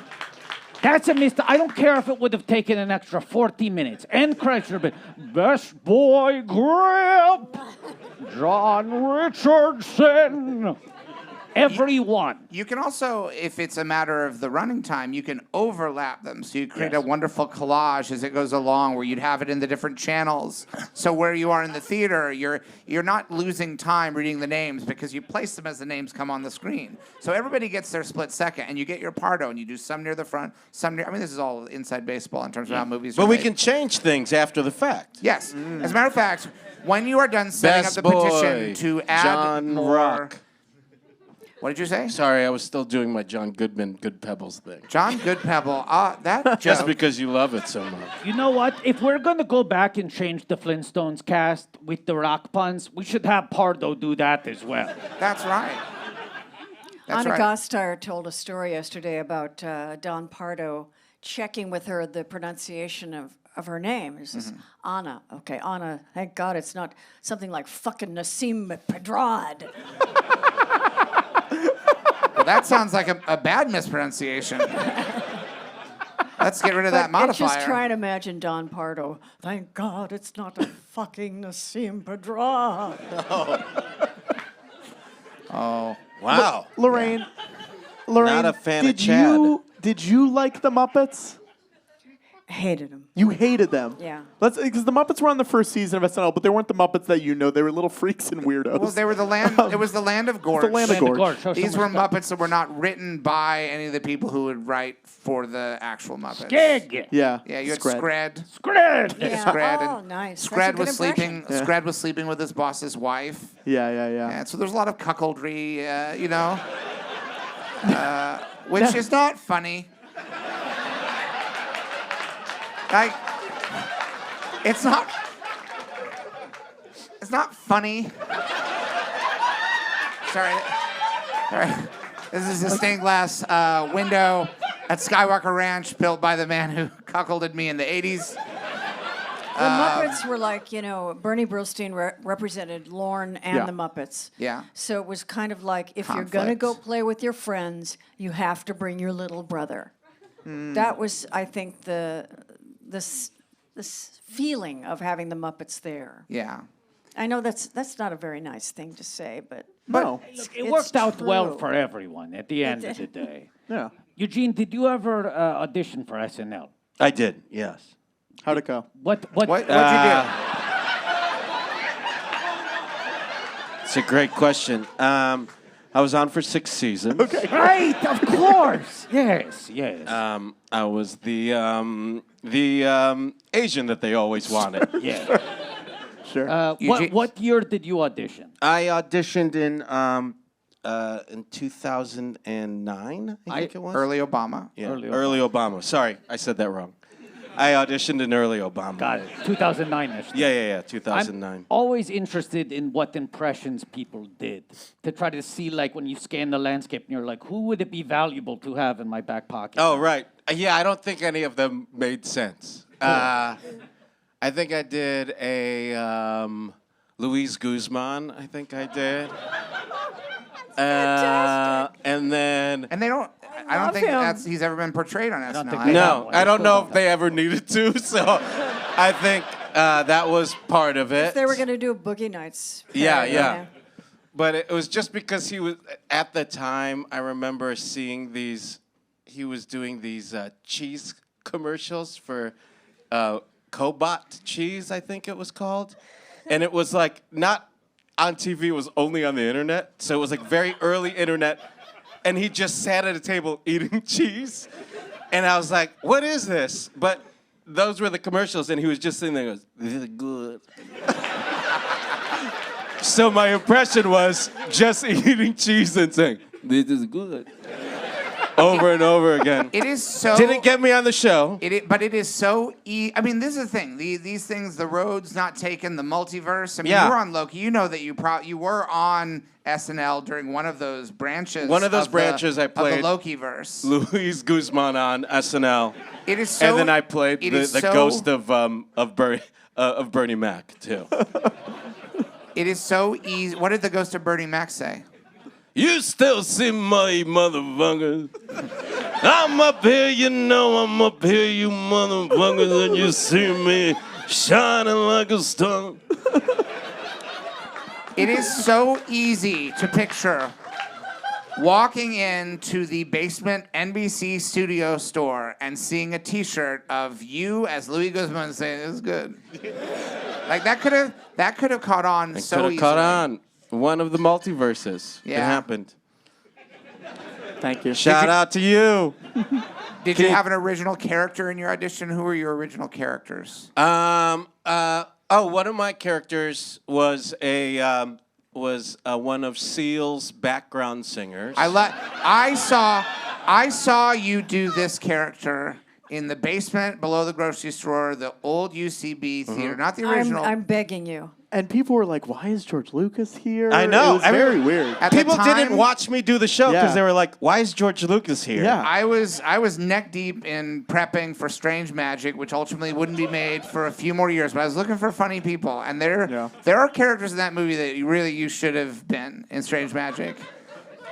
That's a mistake. I don't care if it would have taken an extra 40 minutes. End credits should have been Best Boy Grip, John Richardson. Everyone. You can also, if it's a matter of the running time, you can overlap them. So you create a wonderful collage as it goes along where you'd have it in the different channels. So where you are in the theater, you're not losing time reading the names because you place them as the names come on the screen. So everybody gets their split second, and you get your pardo, and you do some near the front, some near... I mean, this is all inside baseball in terms of how movies are But we made. can change things after the fact. Yes. As a matter of fact, when you are done setting Best up the petition boy, to add John more... Rock. What did you say? Sorry, I was still doing my John Goodman Good Pebbles thing. John Goodpebble. That Just joke. because you love it so much. You know what? If we're going to go back and change the Flintstones cast with the rock puns, we should have Pardo do that as well. That's right. That's Anna right. Gasteyer told a story yesterday about Don Pardo checking with her the pronunciation of her name. It says, Anna. Okay, Anna, thank God it's not something like fucking Nassim Pedrad. Well, that sounds like a bad mispronunciation. Let's get rid of that But modifier. it's just try and imagine Don Pardo. Thank God it's not a fucking Nassim Pedrad. Oh. Wow. Laraine, Not a fan of Chad. Did you like the Muppets? Hated him. You hated them. Yeah. Because the Muppets were on the first season of SNL, but they weren't the Muppets that you know. They were little freaks and weirdos. Well, they were the land. It was the land of Gorge. The land of Gorge. These were Muppets that were not written by any of the people who would write for the actual Muppets. Skeg. Yeah. Yeah, you had Scred. Scred. Scred. Yeah. Scred. Oh, and nice. That's a Scred good was sleeping. impression. Scred was sleeping with his boss's wife. Yeah. And so there's a lot of cuckoldry, which is not funny. Like, it's not funny. Sorry. This is a stained glass window at Skywalker Ranch built by the man who cuckolded me in the 80s. The Muppets were like, Bernie Brillstein represented Lorne and Yeah. the Muppets. Yeah. So it was kind of like, if you're going to go play with your friends, you have to bring your little brother. That was, I think, this feeling of having the Muppets there. Yeah. I know that's not a very nice thing to say, but No. Look, it It's worked out well true. for everyone at the end of the day. Yeah. Eugene, did you ever audition for SNL? I did, yes. How'd it go? What? What'd you do? It's a great question. I was on for 6 seasons. Okay. Right, of course. Yes. I was the Asian that they always wanted. Yeah. Sure. What year did you audition? I auditioned in 2009, I think it was. Early Obama. Yeah, early early Obama. Sorry, I said that wrong. I auditioned in early Obama. Got it. 2009-ish. Yeah, I'm 2009. always interested in what impressions people did to try to see, like, when you scan the landscape and you're like, who would it be valuable to have in my back pocket? Oh, right. Yeah, I don't think any of them made sense. I think I did a Luis Guzman. I think I did. And then And they don't. I don't love think him. he's ever been portrayed on SNL. think they no, one. I don't know if they ever needed to. So I think that was part of it. they were going to do a Boogie Nights. Yeah, parody, yeah. But it was just because he was, at the time, I remember seeing he was doing these cheese commercials for Cobot cheese, I think it was called. And it was like not on TV, it was only on the internet. So it was like very early internet. And he just sat at a table eating cheese. And I was like, what is this? But those were the commercials. And he was just sitting there and goes, this is good. So my impression was just eating cheese and saying, this is good. Over and over again. It is so. Didn't get me on the show. But it is so. I mean, this is the thing. These things, the roads not taken, the multiverse. I mean, Yeah. you were on Loki. You know that you were on SNL during one of those branches. One of those the- branches I played. Of the Loki verse. Luis Guzman on SNL. It is so. And then I played it the is so- ghost of Bernie Mac, too. It is so easy. What did the ghost of Bernie Mac say? You still see my motherfuckers. I'm up here, I'm up here, you motherfuckers, and you see me shining like a star. It is so easy to picture walking into the basement NBC studio store and seeing a T-shirt of you as Louis Guzman saying, "This is good." Like that could have caught on so Could have easily. caught on. One of the multiverses. It Yeah. happened. Thank you. Shout out to you. Did you have an original character in your audition? Who were your original characters? One of my characters was one of Seal's background singers. I saw you do this character in the basement below the grocery store, the old UCB theater, not the original. I'm begging you. And people were like, "Why is George Lucas here?" I know. It was very weird. At the People didn't time- watch me do the show because Yeah. they were like, "Why is George Lucas here?" Yeah. I was neck deep in prepping for Strange Magic, which ultimately wouldn't be made for a few more years. But I was looking for funny people, and there are characters in that movie that you should have been in Strange Magic.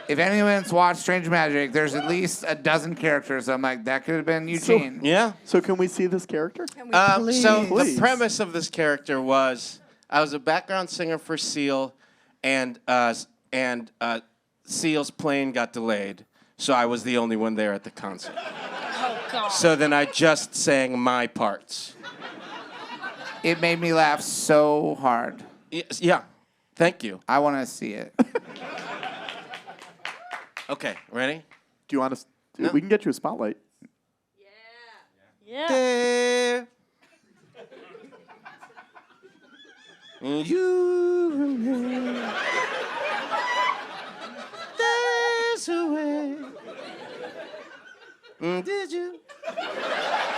If anyone's watched Strange Magic, there's at least a dozen characters. I'm like, that could have been Eugene. Yeah. So can we see this character? So Please. the premise of this character was I was a background singer for Seal, and Seal's plane got delayed, so I was the only one there at the concert. Oh God. So then I just sang my parts. It made me laugh so hard. Yes, yeah. Thank you. I want to see it. Okay, ready? Do you want us? No. We can get you a spotlight. Yeah. There. You. There's a way. Did you?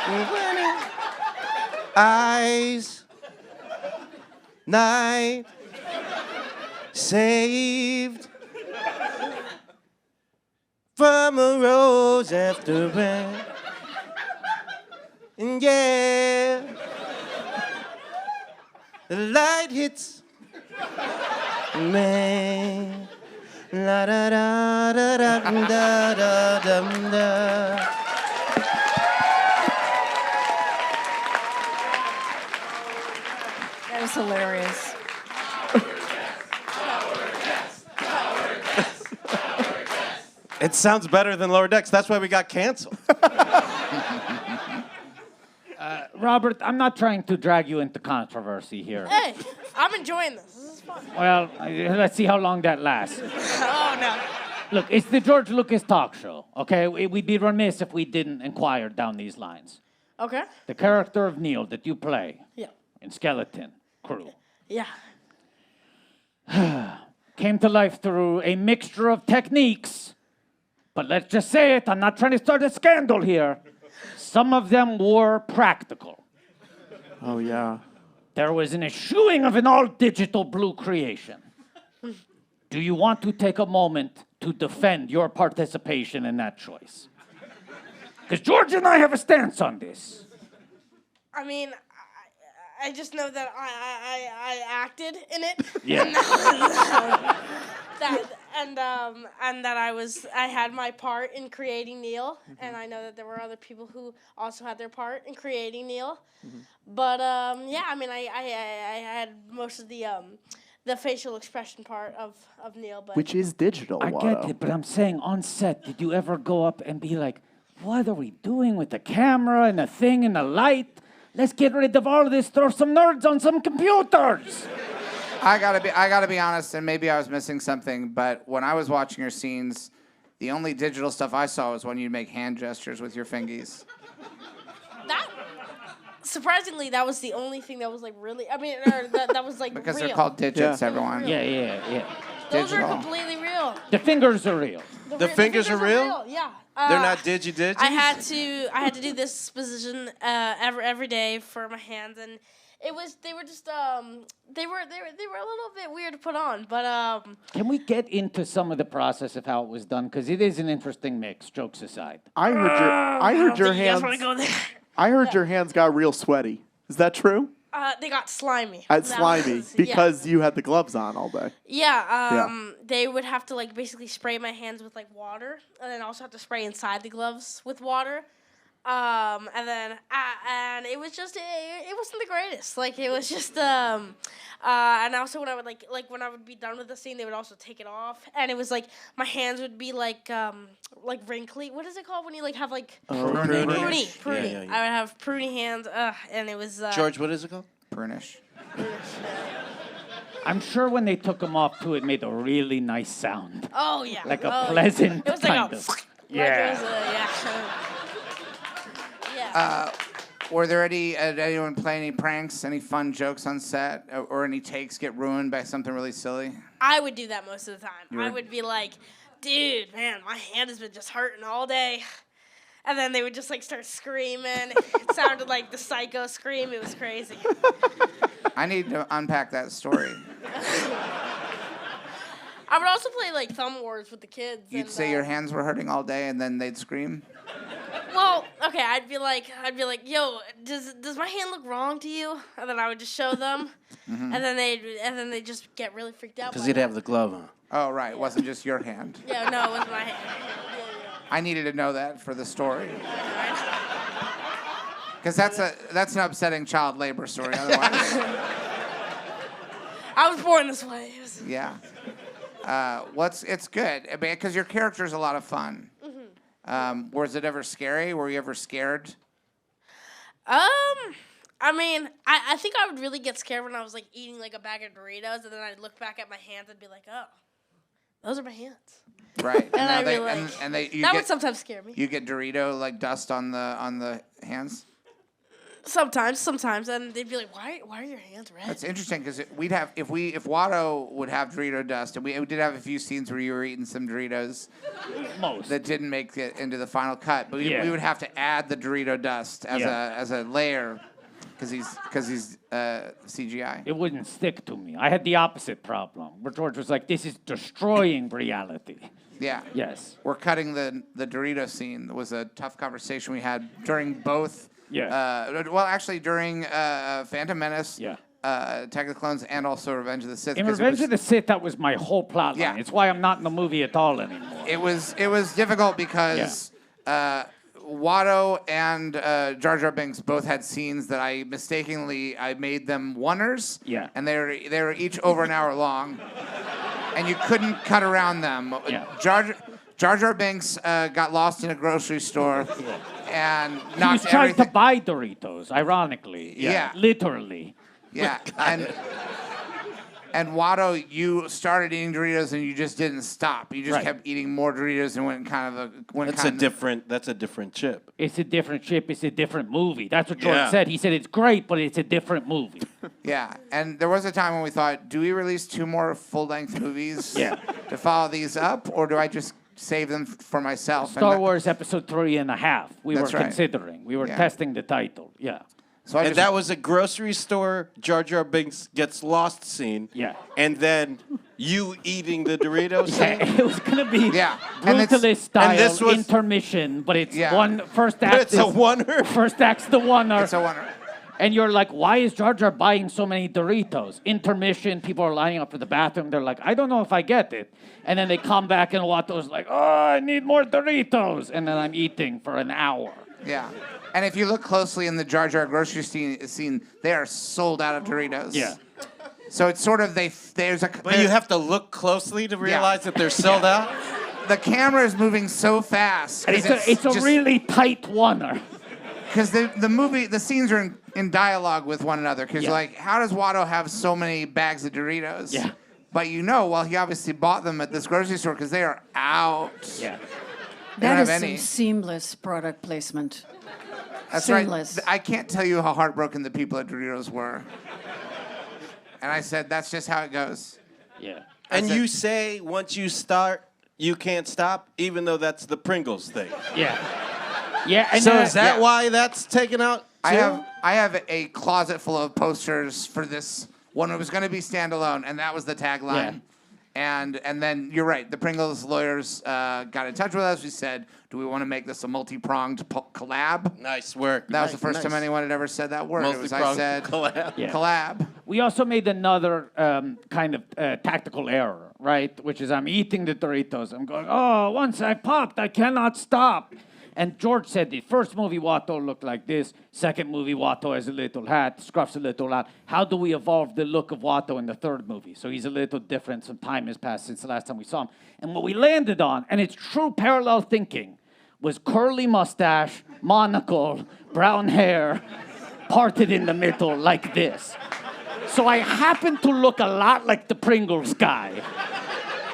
When eyes. Night. Saved. From a rose after rain. And yeah, the light hits me. La da da da da da da da da. That was hilarious. It sounds better than Lower Decks. That's why we got canceled. Robert, I'm not trying to drag you into controversy here. Hey, I'm enjoying this. This is fun. Well, let's see how long that lasts. Oh no. Look, it's the George Lucas talk show, okay? We'd be remiss if we didn't inquire down these lines. Okay. The character of Neil that you play Yeah. in Skeleton Crew Yeah. came to life through a mixture of techniques. But let's just say it, I'm not trying to start a scandal here. Some of them were practical. Oh yeah. There was an eschewing of an all-digital blue creation. Do you want to take a moment to defend your participation in that choice? Because George and I have a stance on this. I mean, I just know that I acted in it. Yeah. And that I had my part in creating Neil, and I know that there were other people who also had their part in creating Neil. But yeah, I mean, I had most of the facial expression part of Neil, but Which is digital. I Watto. get it, but I'm saying on set, did you ever go up and be like, what are we doing with the camera and the thing and the light? Let's get rid of all of this, throw some nerds on some computers. I gotta be honest, and maybe I was missing something, but when I was watching your scenes, the only digital stuff I saw was when you make hand gestures with your fingies. that surprisingly, that was the only thing that was like really. I mean, or that was like Because real. they're called digits, Yeah. everyone. Yeah. Those digital. are completely real. The fingers are real. The fingers are real? Yeah. They're not digi-digis? I had to do this position every day for my hands, and they were a little bit weird to put on, but Can we get into some of the process of how it was done? Because it is an interesting mix, jokes aside. I heard your you guys want to hands. go there? I heard your hands got real sweaty. Is that true? They got slimy. At That slimy was- yeah. because you had the gloves on all day. They would have to like basically spray my hands with like water, and then also have to spray inside the gloves with water. And it was just it wasn't the greatest. Like it was just and also when I would like when I would be done with the scene, they would also take it off, and it was like my hands would be like wrinkly. What is it called when you like have like Pruny. pruny? Yeah. I would have pruny hands, and it was George, what is it called? Prunish. I'm sure when they took them off too, it made a really nice sound. Oh yeah, Like a pleasant It was like kind a of. yeah. Like it was yeah. Were there did anyone play any pranks, any fun jokes on set, or any takes get ruined by something really silly? I would do that most of the time. I would be like, dude, man, my hand has been just hurting all day. And then they would just like start screaming. It sounded like the psycho scream. It was crazy. I need to unpack that story. I would also play like thumb wars with the kids. You'd say your hands were hurting all day, and then they'd scream? Well, okay, I'd be like, yo, does my hand look wrong to you? And then I would just show them, and then they just get really freaked out. Because he'd have the glove on. Oh, right. It wasn't just your hand. Yeah, no, it was my hand. I needed to know that for the story. Yeah. Because that's an upsetting child labor story otherwise. I was born this way. Yeah. It's good because your character's a lot of fun. Was it ever scary? Were you ever scared? I mean, I think I would really get scared when I was like eating like a bag of Doritos, and then I'd look back at my hands and be like, oh, those are my hands. Right. And now I'd be like, that would sometimes scare me. You get Dorito like dust on the hands. Sometimes, and they'd be like, "Why are your hands red?" That's interesting because we'd have if Watto would have Dorito dust, and we did have a few scenes where you were eating some Doritos that didn't make it into the final cut, but we would have to add the Dorito dust as a layer because he's CGI. It wouldn't stick to me. I had the opposite problem, where George was like, "This is destroying reality." Yeah. Yes. We're cutting the Dorito scene. It was a tough conversation we had during both. Yeah. Well, actually, during Phantom Menace, Attack of the Clones, and also Revenge of the Sith. In Revenge of the Sith, that was my whole plot line. Yeah. It's why I'm not in the movie at all anymore. It was difficult because Watto and Jar Jar Binks both had scenes that I made them oneers. Yeah. And they were each over an hour long, and you couldn't cut around them. Yeah. Jar Jar Binks got lost in a grocery store. And He was knocked trying everything. to buy Doritos, ironically. Yeah. Literally. Yeah, and Watto, you started eating Doritos and you just didn't stop. You just kept eating more Doritos and went kind of That's a different chip. It's a different chip. It's a different movie. That's what George said. He said it's great, but it's a different movie. Yeah, and there was a time when we thought, do we release 2 more full-length movies to follow these up, or do I just save them for myself? Star Wars Episode 3.5. We were That's right. considering. We were testing the title. Yeah. So And that was a grocery store Jar Jar Binks gets lost scene. Yeah. And then you eating the Doritos scene. It was gonna be And Brutalist style and this was- intermission, but it's first But act. it's a oneer. First act's the oneer. It's a wonder. And you're like, why is Jar Jar buying so many Doritos? Intermission, people are lining up for the bathroom. They're like, I don't know if I get it. And then they come back and Watto's like, oh, I need more Doritos. And then I'm eating for an hour. Yeah. And if you look closely in the Jar Jar grocery scene, they are sold out of Doritos. Yeah. So it's sort of there's a. But you have to look closely to realize that they're sold out. The camera is moving so fast. And it's a really tight oneer. Because the scenes are in dialogue with one another. Because like, how does Watto have so many bags of Doritos? Yeah. But he obviously bought them at this grocery store because they are out. Yeah. They don't That is have some any. seamless product placement. That's Seamless. right. I can't tell you how heartbroken the people at Doritos were. And I said, that's just how it goes. Yeah. And That's you it. say once you start, you can't stop, even though that's the Pringles thing. Yeah. Yeah. And So is that yeah. why that's taken out too? I have a closet full of posters for this one. It was going to be standalone, and that was the tagline. And then you're right. The Pringles lawyers got in touch with us. We said, do we want to make this a multi-pronged collab? Nice work. That was the first time anyone had ever said that word. It was I Multi-pronged said collab. Yeah. collab. We also made another kind of tactical error, right? Which is I'm eating the Doritos. I'm going, oh, once I popped, I cannot stop. And George said the first movie Watto looked like this. Second movie Watto has a little hat, scruffs a little hat. How do we evolve the look of Watto in the third movie? So he's a little different. Some time has passed since the last time we saw him. And what we landed on, and it's true parallel thinking, was curly mustache, monocle, brown hair, parted in the middle like this. So I happen to look a lot like the Pringles guy.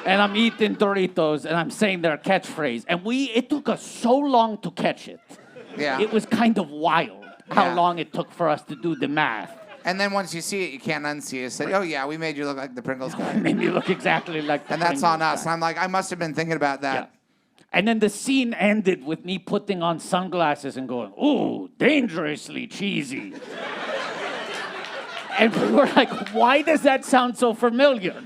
And I'm eating Doritos, and I'm saying their catchphrase. And it took us so long to catch it. Yeah. It was kind of wild how long it took for us to do the math. And then once you see it, you can't unsee it. You say, oh, yeah, we made you look like the Pringles guy. It made me look exactly like the And that's Pringles on us. guy. And I'm like, I must have been thinking about that. Yeah. And then the scene ended with me putting on sunglasses and going, ooh, dangerously cheesy. And we were like, why does that sound so familiar?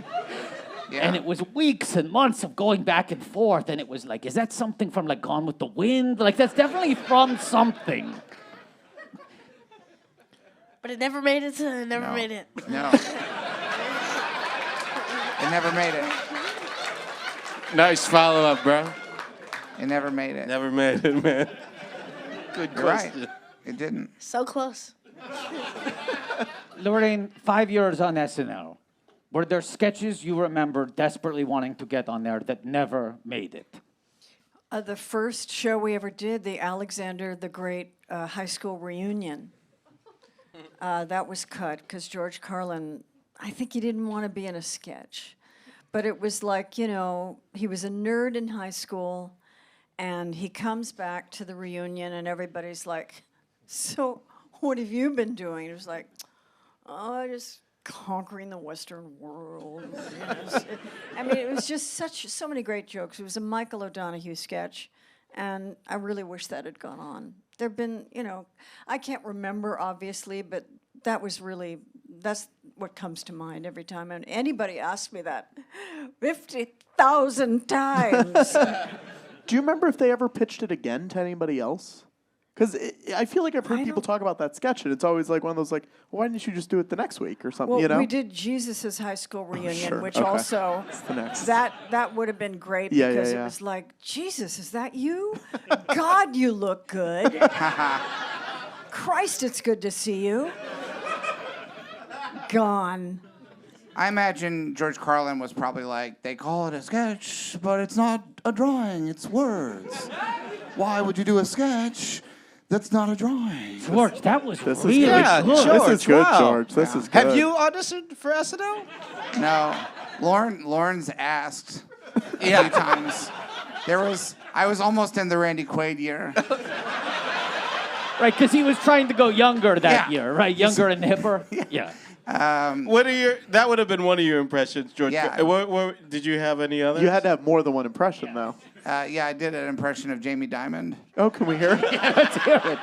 Yeah. And it was weeks and months of going back and forth. And it was like, is that something from like Gone with the Wind? Like, that's definitely from something. But it never made it. It never made it. No. It never made it. Nice follow-up, bro. It never made it. Never made it, man. Good You're right. question. It didn't. So close. Laraine, 5 years on SNL. Were there sketches you remember desperately wanting to get on there that never made it? The first show we ever did, the Alexander the Great high school reunion, that was cut because George Carlin, I think he didn't want to be in a sketch. But it was like, you know, he was a nerd in high school, and he comes back to the reunion, and everybody's like, so what have you been doing? It was like, oh, just conquering the Western world. You know, I mean, it was just so many great jokes. It was a Michael O'Donoghue sketch, and I really wish that had gone on. There've been, you know, I can't remember, obviously, but that's what comes to mind every time. And anybody asks me that 50,000 times. Do you remember if they ever pitched it again to anybody else? Because I feel like I've heard people talk about that sketch, and it's always like one of those like, well, why didn't you just do it the next week or something? Well, you know, we did Jesus' high school reunion, which okay. also the next. that would have been great because it was like, Jesus, is that you? God, you look good. Christ, it's good to see you. Gone. I imagine George Carlin was probably like, they call it a sketch, but it's not a drawing, it's words. Why would you do a sketch that's not a drawing? George, that was This is really good. Yeah, good. George, This is good, wow. George. This is good. Have you auditioned for SNL? No. Lauren's asked a few times. I was almost in the Randy Quaid year. Right, because he was trying to go younger that Yeah. year, right? Younger and hipper. Yeah. That would have been one of your impressions, George. Yeah. What, did you have any others? You had to have more than one impression, though. Yeah, I did an impression of Jamie Dimond. Oh, can we hear it? Yeah, let's hear it.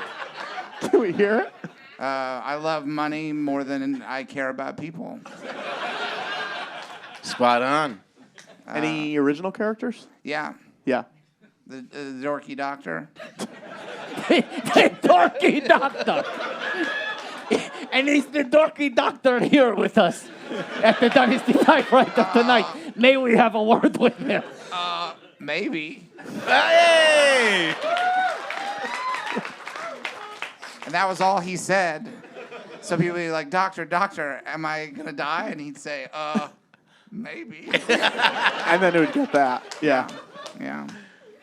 Can we hear it? I love money more than I care about people. Spot on. Any original characters? Yeah. Yeah. The dorky doctor. The dorky doctor. And he's the dorky doctor here with us at the Dynasty Typewriter tonight. May we have a word with him? Maybe. Hey! And that was all he said. So people would be like, doctor, am I going to die? And he'd say, maybe. And then it would get that. Yeah. Yeah.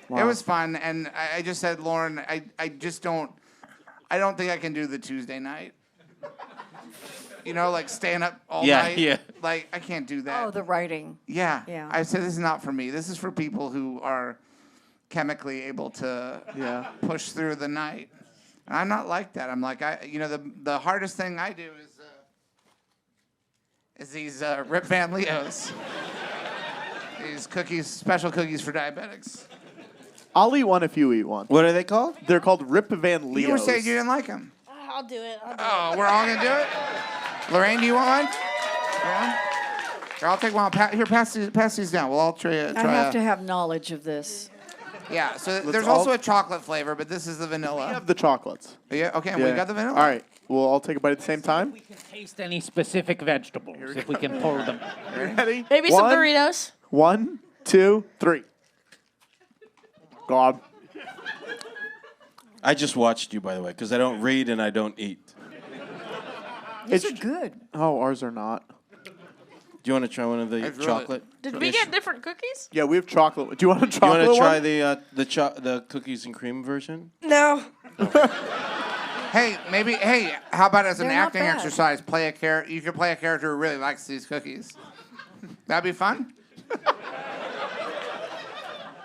Wow. It was fun. And I just said, Lauren, I don't think I can do the Tuesday night. You know, like staying up all night. Yeah. Like, I can't do that. Oh, the writing. Yeah. Yeah. I said, this is not for me. This is for people who are chemically able to push through the night. And I'm not like that. I'm like, the hardest thing I do is these Rip Van Leos. These cookies, special cookies for diabetics. I'll eat one if you eat one. What are they called? They're called Rip Van Leos. You were saying you didn't like them. I'll do it. Oh, we're all going to do it? Laraine, do you want one? Yeah? Here, I'll take one. Here, pass these down. We'll all try I have to have knowledge of this. Yeah, so Let's there's all- also a chocolate flavor, but this is the We vanilla. have the chocolates. Yeah, okay, Yeah. we got the vanilla. All right. We'll all take a bite at the same time. We can taste any specific vegetables if we can pull them. Ready? Maybe some Doritos. 1, 2, 3. God. I just watched you, by the way, because I don't read and I don't eat. These are good. Oh, ours are not. Do you want to try one of the chocolate? Did we get different cookies? Yeah, we have chocolate. Do you want a You chocolate want to try one? the cookies and cream version? No. Hey, how about as an They're not acting bad. exercise, play a character? You could play a character who really likes these cookies. That'd be fun.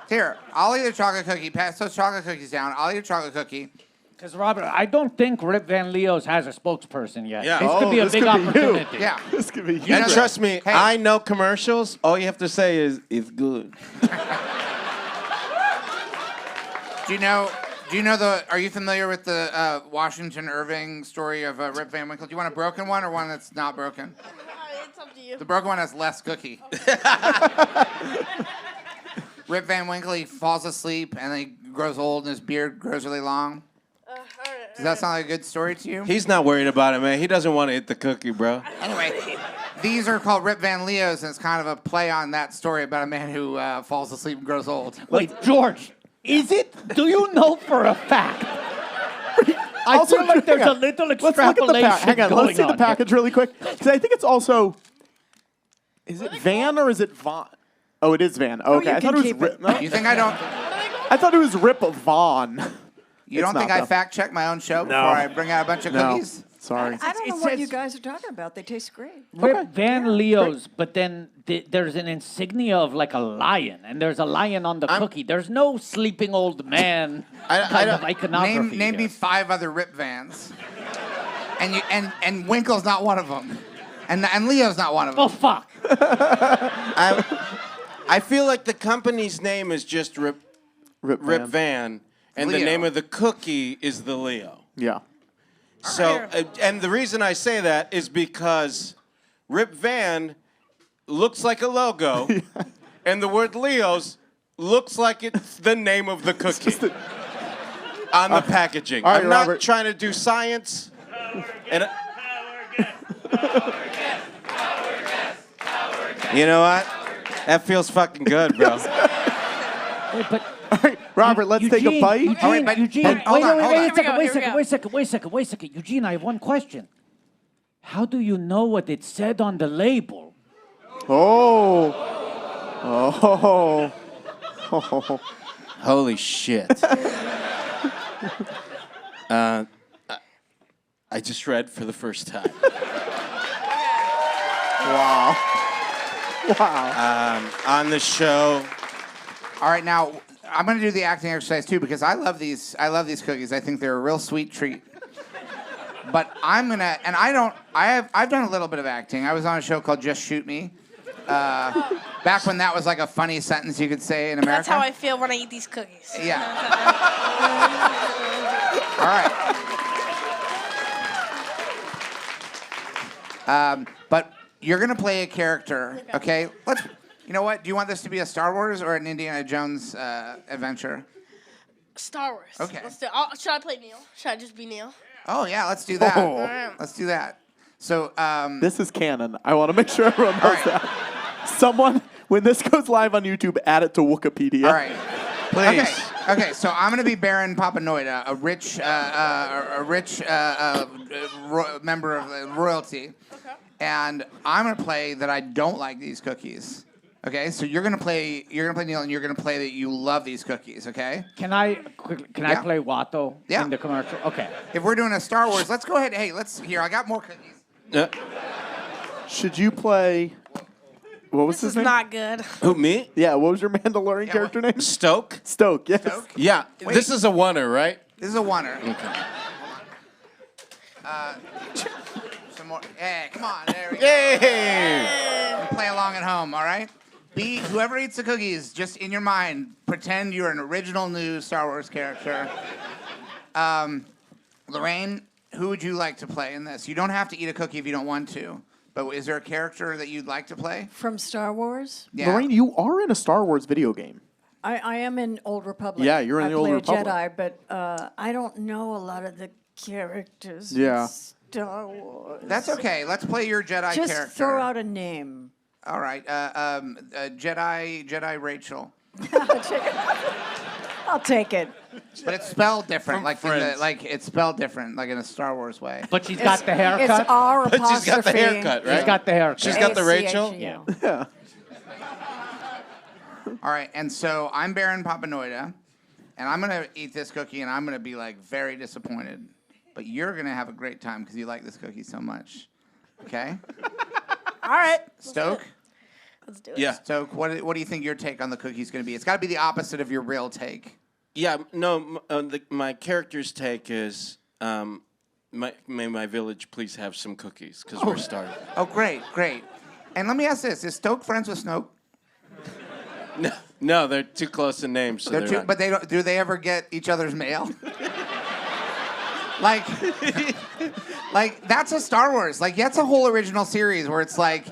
Here, I'll eat a chocolate cookie. Pass those chocolate cookies down. I'll eat a chocolate cookie. Because, Robert, I don't think Rip Van Leeuws has a spokesperson yet. Yeah. This could be a this big could be you. opportunity. Yeah. This could be You And know- trust me, Hey. I know commercials. All you have to say is, it's good. Do you know are you familiar with the Washington Irving story of Rip Van Winkle? Do you want a broken one or one that's not broken? It's up to you. The broken one has less cookie. Rip Van Winkle, he falls asleep and then he grows old and his beard grows really long. All right. Does that sound like a good story to you? He's not worried about it, man. He doesn't want to eat the cookie, bro. Anyway, these are called Rip Van Leeuws, and it's kind of a play on that story about a man who falls asleep and grows old. Wait, George, is it? Do you know for a fact? I Also, feel like there's hang a on. little Let's look at the extrapolation Hang on, going let's see the on here. package really quick. Because I think it's also... Is it Van or is it Von? Oh, it is Van. Okay, you I can thought it was keep Rip. it. No? You think I don't? I thought it was Rip Von. You don't It's think not, I though. fact check my own show before I bring out a bunch of No. cookies? Sorry. I don't know It what says- you guys are talking about. They taste great. Rip Van Leeuws, but then there's an insignia of like a lion, and there's a lion on the cookie. There's no sleeping old man kind of iconography. Name me here. 5 other Rip Vans, and Winkle's not one of them, and Leo's not one of them. Oh, fuck. I feel like the company's name is just Rip Van, and the Leo. name of the cookie is the Leo. Yeah. So, and the reason I say that is because Rip Van looks like a logo, and the word Leo's looks like it's the name of the cookie on the packaging. all right, I'm not Robert. trying to do science. And you know what? That feels fucking good, bro. Wait, but All right, Robert, let's take a bite. Eugene, All right, but- Eugene, but hold on, hold on. wait a second, Here we go. wait a second. Eugene, I have one question. How do you know what it said on the label? Oh. Oh. Oh. Holy shit. I just read for the first time. Wow. Wow. On the show. All right, now I'm going to do the acting exercise too because I love these cookies. I think they're a real sweet treat. But I'm gonna, and I've done a little bit of acting. I was on a show called Just Shoot Me, back when that was like a funny sentence you could say in America. That's how I feel when I eat these cookies. Yeah. All right. But you're gonna play a character, okay? You know what? Do you want this to be a Star Wars or an Indiana Jones adventure? Star Wars. Okay. Let's do it. Should I play Neil? Should I just be Neil? Oh yeah, let's do that. Oh. Let's do that. So This is canon. I want to make sure everyone knows All right. that. Someone, when this goes live on YouTube, add it to Wikipedia. all right. Please. Okay. So I'm gonna be Baron Papanoida, a rich member of royalty, and I'm gonna play that I don't like these cookies. Okay, so you're gonna play Neil, and you're gonna play that you love these cookies. Okay. Can I Yeah. play Watto Yeah. in the commercial? Okay. If we're doing a Star Wars, let's go ahead. Hey, I got more cookies. Should you play... What was This his is name? not good. Who, me? Yeah, what was your Mandalorian character name? Stoke? Stoke, yes. Stoke? Yeah. Wait. This is a oneer, right? This is a oneer. Okay. Some more. Hey, come on. There we go. Yay! Play along at home, all right? Whoever eats the cookies, just in your mind, pretend you're an original new Star Wars character. Laraine, who would you like to play in this? You don't have to eat a cookie if you don't want to, but is there a character that you'd like to play? From Star Wars? Yeah. Laraine, you are in a Star Wars video game. I am in Old Republic. Yeah, you're in the Old Republic. I play a Jedi, but I don't know a lot of the characters Yeah. in Star Wars. That's okay. Let's play your Jedi Just character. throw out a name. All right. Jedi Rachel. I'll take it. But it's spelled different, From like Friends. it's spelled different, like in a Star Wars way. But she's got the haircut. It's R But apostrophe. she's got the haircut, right? She's got the haircut. She's got the Rachel. ACHEL. Yeah. All right, and so I'm Baron Papanoida, and I'm gonna eat this cookie, and I'm gonna be like very disappointed. But you're gonna have a great time because you like this cookie so much. Okay? All right. Stoke? Let's do it. Yeah. Stoke, what do you think your take on the cookie is gonna be? It's got to be the opposite of your real take. Yeah, no, my character's take is, may my village please have some cookies, because we're starving. Oh, great. And let me ask this: is Stoke friends with Snoke? No, they're too close in names. So They're too, not. but they don't. Do they ever get each other's mail? like, like that's a Star Wars. Like that's a whole original series where it's like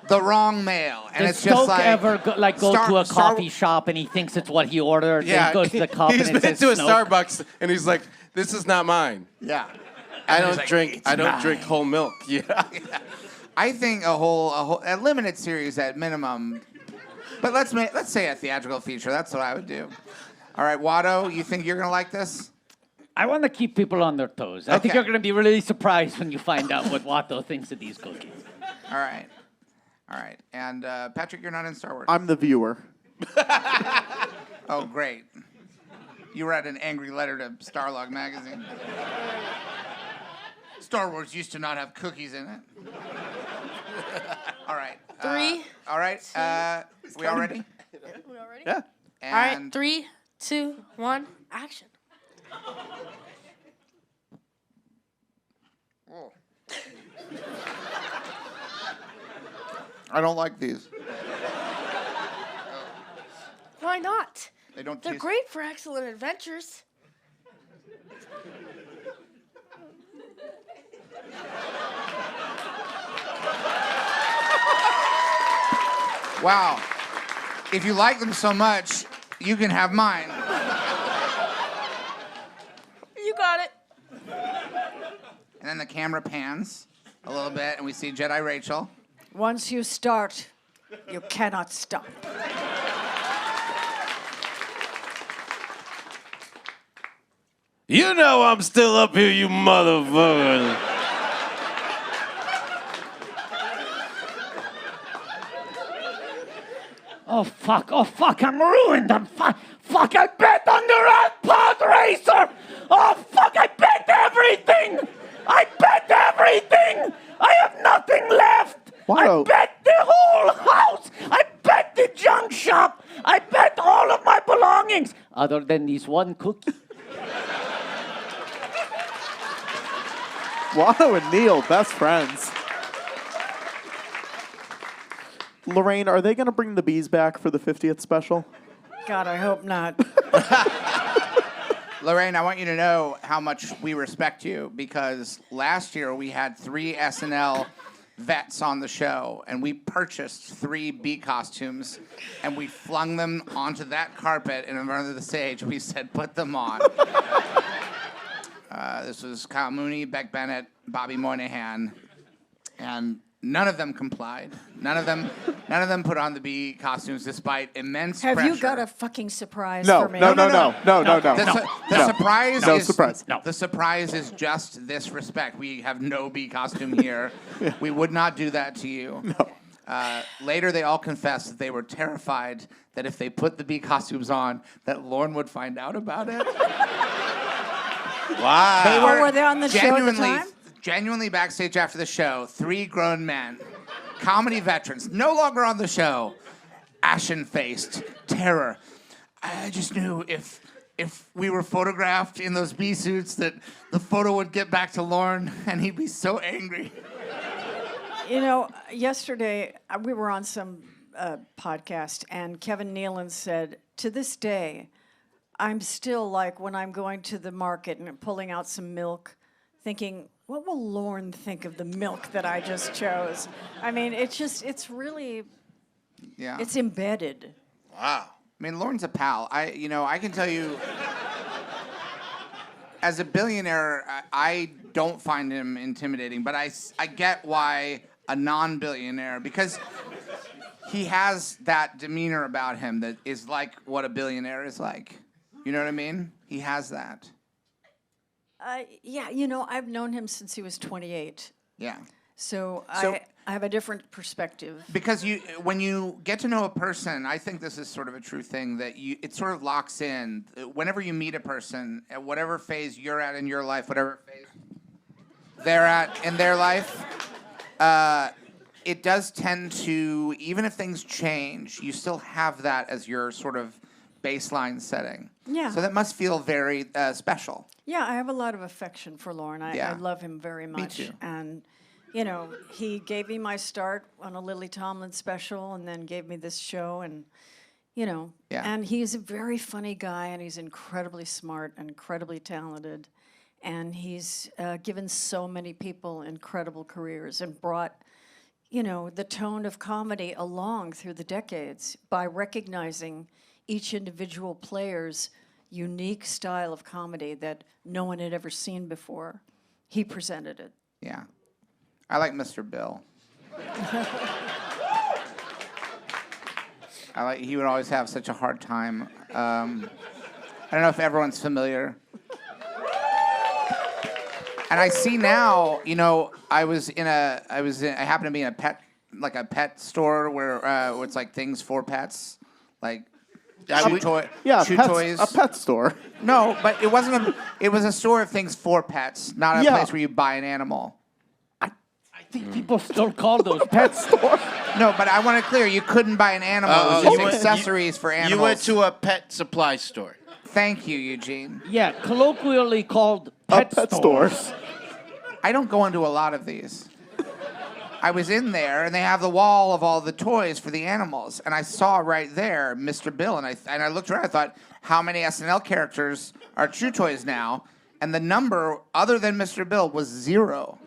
the wrong mail, and Does it's just Stoke like ever go to a coffee shop and he thinks it's what he ordered? Yeah, Then goes to the cup he's and it been says to a Snoke? Starbucks and he's like, "This is not mine. Yeah. I he's don't like, drink. "It's I don't mine." drink whole milk." Yeah. I think a limited series at minimum, but let's say a theatrical feature. That's what I would do. All right, Watto, you think you're gonna like this? I want to keep people on their toes. I think Okay. you're going to be really surprised when you find out what Watto thinks of these cookies. All right. And Patrick, you're not in Star Wars. I'm the viewer. Oh, great. You read an angry letter to Starlog magazine. Star Wars used to not have cookies in it. All right. Three. All right. We all ready? We all ready? Yeah. And All right. 3, 2, 1, action. I don't like these. Why not? They don't They're taste. great for excellent adventures. Wow. If you like them so much, you can have mine. You got it. And then the camera pans a little bit, and we see Jedi Rachel. Once you start, you cannot stop. You know I'm still up here, you motherfucker. Oh, fuck, I'm ruined. Fuck, I bet on the red pod racer. Oh, fuck, I bet everything. I have nothing left. Watto. I bet the whole house. I bet the junk shop. I bet all of my belongings. Other than this one cookie. Watto and Neil, best friends. Laraine, are they going to bring the bees back for the 50th special? God, I hope not. Laraine, I want you to know how much we respect you because last year we had 3 SNL vets on the show and we purchased 3 bee costumes and we flung them onto that carpet in front of the stage. We said, put them on. This was Kyle Mooney, Beck Bennett, Bobby Moynihan, and none of them complied. None of them put on the bee costumes despite immense Have pressure. you got a fucking surprise No, for me? no. The surprise No is surprise. No. The surprise is just this respect. We have no bee costume here. We would not do that to you. No. Later, they all confessed that they were terrified that if they put the bee costumes on, that Lorne would find out about it. Wow. Oh, were they on the show at the time? Genuinely backstage after the show, 3 grown men, comedy veterans, no longer on the show, ashen-faced, terror. I just knew if we were photographed in those bee suits that the photo would get back to Lorne and he'd be so angry. You know, yesterday we were on some podcast, and Kevin Nealon said, to this day, I'm still like when I'm going to the market and pulling out some milk, thinking, what will Lorne think of the milk that I just chose? I mean, it's really, Yeah. it's embedded. Wow. I mean, Lorne's a pal. I can tell you, as a billionaire, I don't find him intimidating, but I get why a non-billionaire, because he has that demeanor about him that is like what a billionaire is like. You know what I mean? He has that. Yeah, I've known him since he was 28. Yeah. So So- I have a different perspective. Because when you get to know a person, I think this is sort of a true thing that it sort of locks in. Whenever you meet a person, at whatever phase you're at in your life, whatever phase they're at in their life, it does tend to, even if things change, you still have that as your sort of baseline setting. Yeah. So that must feel very special. Yeah, I have a lot of affection for Lorne. I Yeah. love him very much. too. And, he gave me my start on a Lily Tomlin special and then gave me this show. And, Yeah. and he's a very funny guy and he's incredibly smart and incredibly talented. And he's given so many people incredible careers and brought, the tone of comedy along through the decades by recognizing each individual player's unique style of comedy that no one had ever seen before. He presented it. Yeah. I like Mr. Bill. He would always have such a hard time. I don't know if everyone's familiar. And I see now, I happened to be in a pet store where it's like things for pets, like shoot toys. A pet store. No, but it wasn't it was a store of things for pets, not a place where you buy an animal. I think people still call those pet stores. No, but I want to clear, you couldn't buy an animal. It was just accessories for animals. You went to a pet supply store. Thank you, Eugene. Yeah, colloquially called pet stores. I don't go into a lot of these. I was in there, and they have the wall of all the toys for the animals, and I saw right there Mr. Bill, and I looked around. I thought, how many SNL characters are Chew Toys now? And the number, other than Mr. Bill, was 0.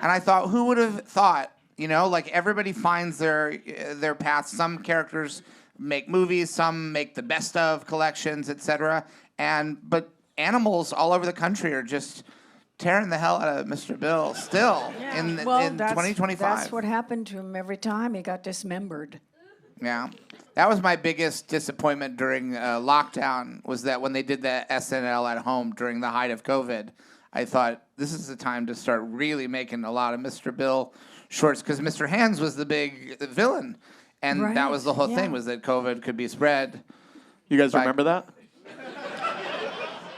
And I thought, who would have thought? Like everybody finds their path. Some characters make movies, some make the best of collections, etc. But animals all over the country are just tearing the hell out of Mr. Bill still in 2025. That's what happened to him every time he got dismembered. Yeah. That was my biggest disappointment during lockdown, was that when they did the SNL at home during the height of COVID, I thought this is the time to start really making a lot of Mr. Bill shorts, because Mr. Hands was the big villain. And that was the whole thing, was that COVID could be spread. You guys remember that?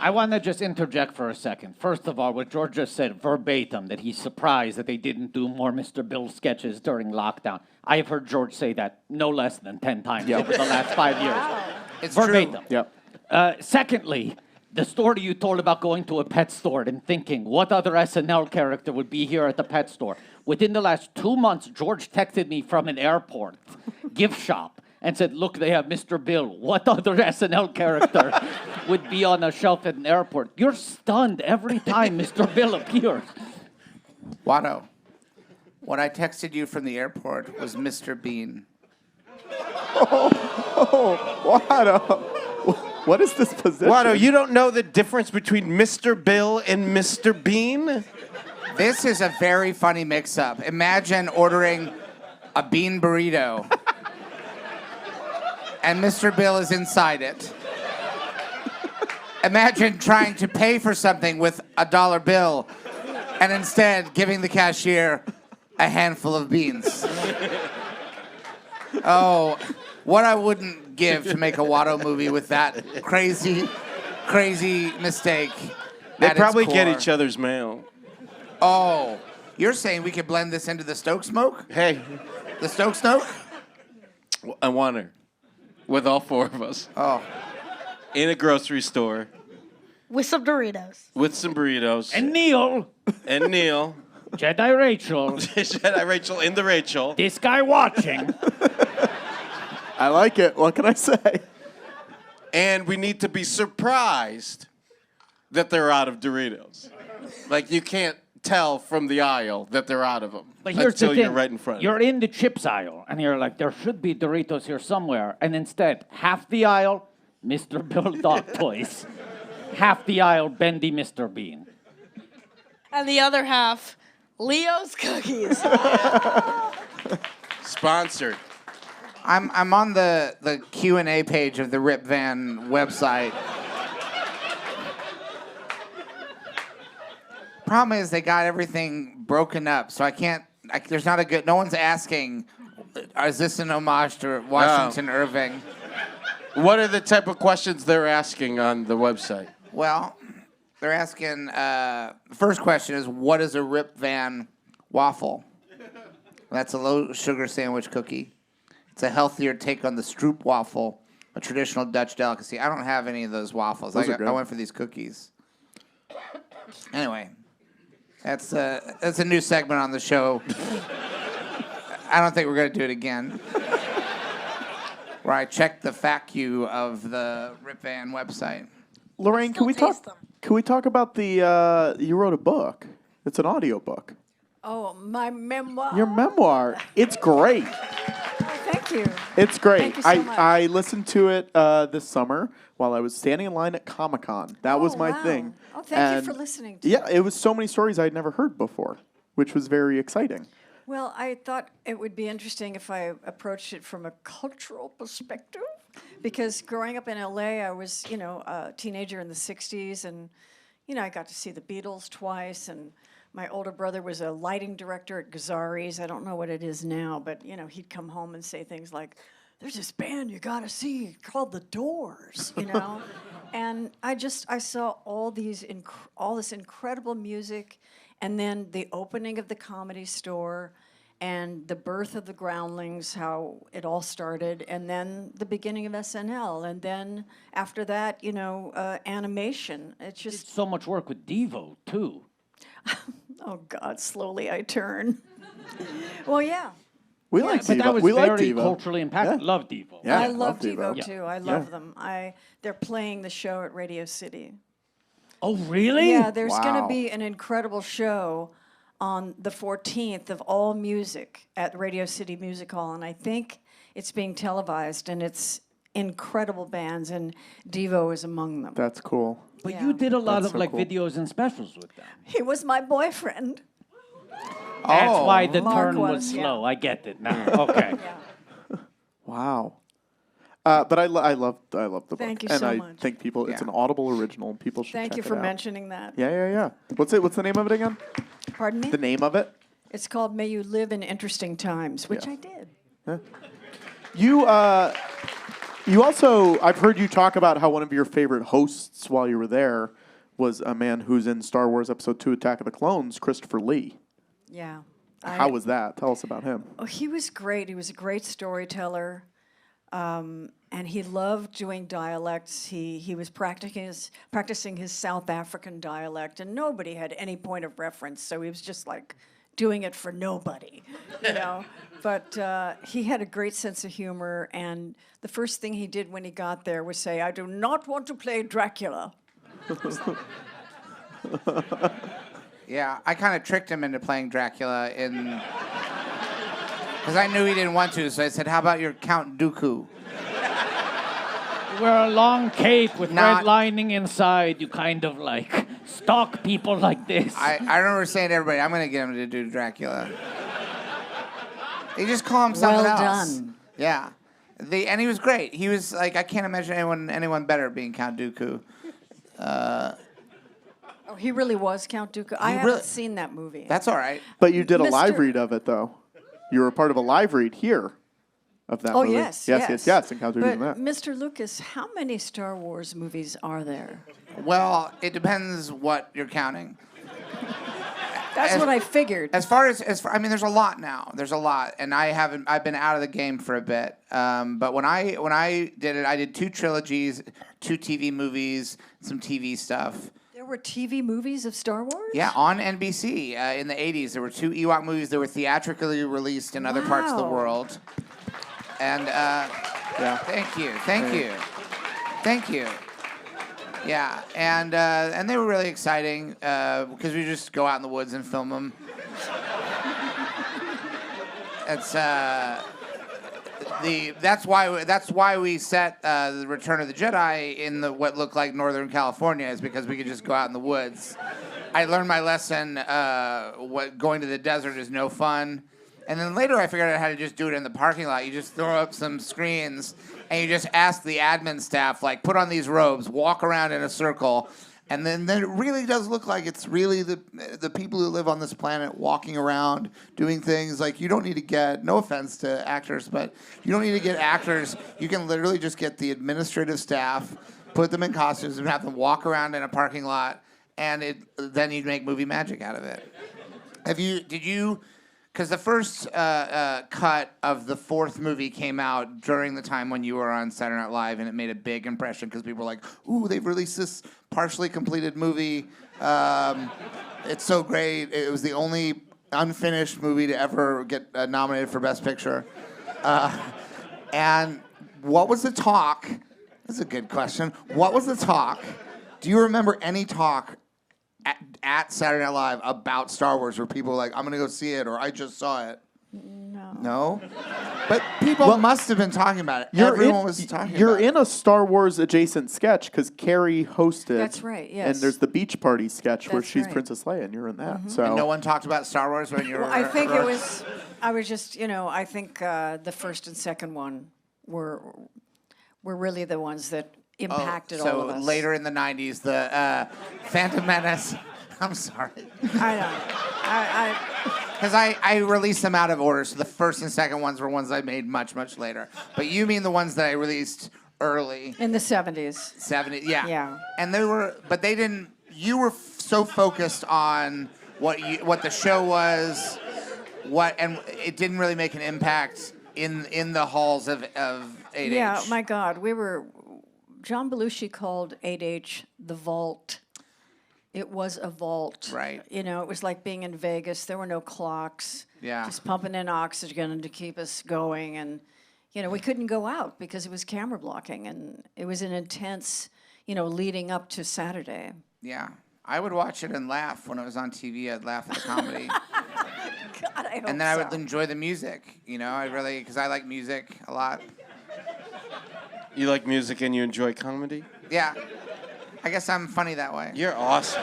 I want to just interject for a second. First of all, what George just said verbatim, that he's surprised that they didn't do more Mr. Bill sketches during lockdown. I have heard George say that no less than 10 times over the last 5 years. It's Verbatim. true. Yep. Secondly, the story you told about going to a pet store and thinking, what other SNL character would be here at the pet store? Within the last 2 months, George texted me from an airport gift shop and said, look, they have Mr. Bill. What other SNL character would be on a shelf at an airport? You're stunned every time Mr. Bill appears. Watto, what I texted you from the airport was Mr. Bean. Watto. What is this position? Watto, you don't know the difference between Mr. Bill and Mr. Bean? This is a very funny mix-up. Imagine ordering a bean burrito, and Mr. Bill is inside it. Imagine trying to pay for something with a dollar bill, and instead giving the cashier a handful of beans. Oh, what I wouldn't give to make a Watto movie with that crazy, crazy mistake. They at its probably get core. each other's mail. Oh, you're saying we could blend this into the Stoke Smoke? Hey, The Stoke Smoke? I want her. With all 4 of us. Oh. In a grocery store. With some Doritos. With some burritos. And Neil, And Neil. Jedi Rachel, Jedi Rachel in the Rachel. this guy watching. I like it. What can I say? And we need to be surprised that they're out of Doritos. Like, you can't tell from the aisle that they're out of them But here's until the thing. you're right in front. You're in the chips aisle, and you're like, there should be Doritos here somewhere. And instead, half the aisle, Mr. Bill Dog Toys. Half the aisle, Bendy Mr. Bean. And the other half, Leo's Cookies. Sponsored. I'm on the Q&A page of the Rip Van website. Problem is they got everything broken up, so I can't. There's not a good. No one's asking, is this an homage to Washington Irving? What are the type of questions they're asking on the website? Well, they're asking. The first question is, what is a Rip Van waffle? That's a low sugar sandwich cookie. It's a healthier take on the Stroop waffle, a traditional Dutch delicacy. I don't have any of those waffles. I went for these cookies. Anyway, that's a new segment on the show. I don't think we're going to do it again. Where I check the FAQ of the Rip Van website. Laraine, can we talk about the you wrote a book? It's an audio book. Oh, my memoir. Your memoir. It's great. Thank you. It's great. Thank you so much. I listened to it this summer while I was standing in line at Comic-Con. That was my thing. Oh, thank you for listening to Yeah, it was so many stories I'd never heard before, which was very exciting. Well, I thought it would be interesting if I approached it from a cultural perspective, because growing up in LA, I was, a teenager in the 60s, and, I got to see the Beatles twice, and my older brother was a lighting director at Gazzari's. I don't know what it is now, but, he'd come home and say things like, there's this band you got to see called The Doors, And I saw all this incredible music, and then the opening of the Comedy Store, and the birth of the Groundlings, how it all started, and then the beginning of SNL, and then after that, animation. It's Did just, so much work with Devo, too. oh God, slowly I turn. Well, yeah. We like But Devo. that was We like very Devo. culturally impactful. Yeah. Love Devo. Yeah, I love love Devo. Devo, too. I Yeah. love them. They're playing the show at Radio City. Oh, really? Yeah, there's going Wow. to be an incredible show on the 14th of all music at Radio City Music Hall, and I think it's being televised, and it's incredible bands, and Devo is among them. That's cool. But Yeah. you did a lot That's of so like cool. videos and specials with them. He was my boyfriend. That's why the Mark turn was was, yeah. slow. I get it now. Okay. Wow. But I love the book. Thank you and so I much. think it's an Yeah. Audible original, and people should Thank check you it for out. mentioning that. Yeah. What's the name of it again? Pardon me? The name of it? It's called May You Live in Interesting Times, which Yeah. I did. You also, I've heard you talk about how one of your favorite hosts while you were there was a man who's in Star Wars Episode 2 Attack of the Clones, Christopher Lee. Yeah. How was that? Tell us about him. Oh, he was great. He was a great storyteller, and he loved doing dialects. He was practicing his South African dialect, and nobody had any point of reference, so he was just like doing it for nobody, But he had a great sense of humor, and the first thing he did when he got there was say, "I do not want to play Dracula." Yeah, I kind of tricked him into playing Dracula because I knew he didn't want to. So I said, "How about your Count Dooku?" You wear a long cape with Not- red lining inside. You kind of like stalk people like this. I remember saying to everybody, "I'm going to get him to do Dracula." He just called him something Well else. done. Yeah, and he was great. He was like, I can't imagine anyone better being Count Dooku. Oh, he really was Count Dooku. I He haven't really- seen that movie. That's all right. But you did a Mr. live read of it, though. You were a part of a live read here of that Oh, movie. yes. Yes. Encounter But using that. Mr. Lucas, how many Star Wars movies are there? Well, it depends what you're counting. That's As- what I figured. As far, I mean, there's a lot now. There's a lot, and I've been out of the game for a bit. But when I did it, I did 2 trilogies, 2 TV movies, some TV stuff. There were TV movies of Star Wars? Yeah, on NBC in the 80s. There were 2 Ewok movies that were theatrically released in other parts of the Wow. world. And thank you. Yeah, and they were really exciting because we just go out in the woods and film them. It's that's why we set the Return of the Jedi in what looked like Northern California, is because we could just go out in the woods. I learned my lesson. Going to the desert is no fun, And then later I figured out how to just do it in the parking lot. You just throw up some screens and you just ask the admin staff, like, put on these robes, walk around in a circle. And then it really does look like it's really the people who live on this planet walking around doing things. Like, you don't need to get, no offense to actors, but you don't need to get actors. You can literally just get the administrative staff, put them in costumes, and have them walk around in a parking lot, and then you'd make movie magic out of it. Because the first cut of the fourth movie came out during the time when you were on Saturday Night Live, and it made a big impression because people were like, ooh, they've released this partially completed movie. It's so great. It was the only unfinished movie to ever get nominated for Best Picture. And what was the talk? That's a good question. What was the talk? Do you remember any talk at Saturday Night Live about Star Wars where people were like, I'm going to go see it, or I just saw it? No. No? But people must have been talking about it. Everyone was talking about it. You're in a Star Wars adjacent sketch because Carrie hosted. That's right, yes. And there's the beach party sketch where That's she's right. Princess Leia, and you're in that. Mm-hmm. So And no one talked about Star Wars when you were... Well, I think it was, I was just, I think the first and second one were really the ones that impacted all of us. So later in the 90s, the Phantom Menace... I'm sorry. I know. Because I released them out of order, so the first and second ones were ones I made much, much later. But you mean the ones that I released early. In the 70s. 70s, yeah. Yeah. And they didn't, you were so focused on what the show was, and it didn't really make an impact in the halls of 8H. Yeah, my God. John Belushi called 8H the vault. It was a vault. Right. It was like being in Vegas. There were no clocks. Yeah. Just pumping in oxygen to keep us going. And, we couldn't go out because it was camera blocking. And it was an intense, leading up to Saturday. Yeah. I would watch it and laugh when it was on TV. I'd laugh at the comedy. God, I hope And then I would so. enjoy the music, because I like music a lot. You like music and you enjoy comedy? Yeah. I guess I'm funny that way. You're awesome.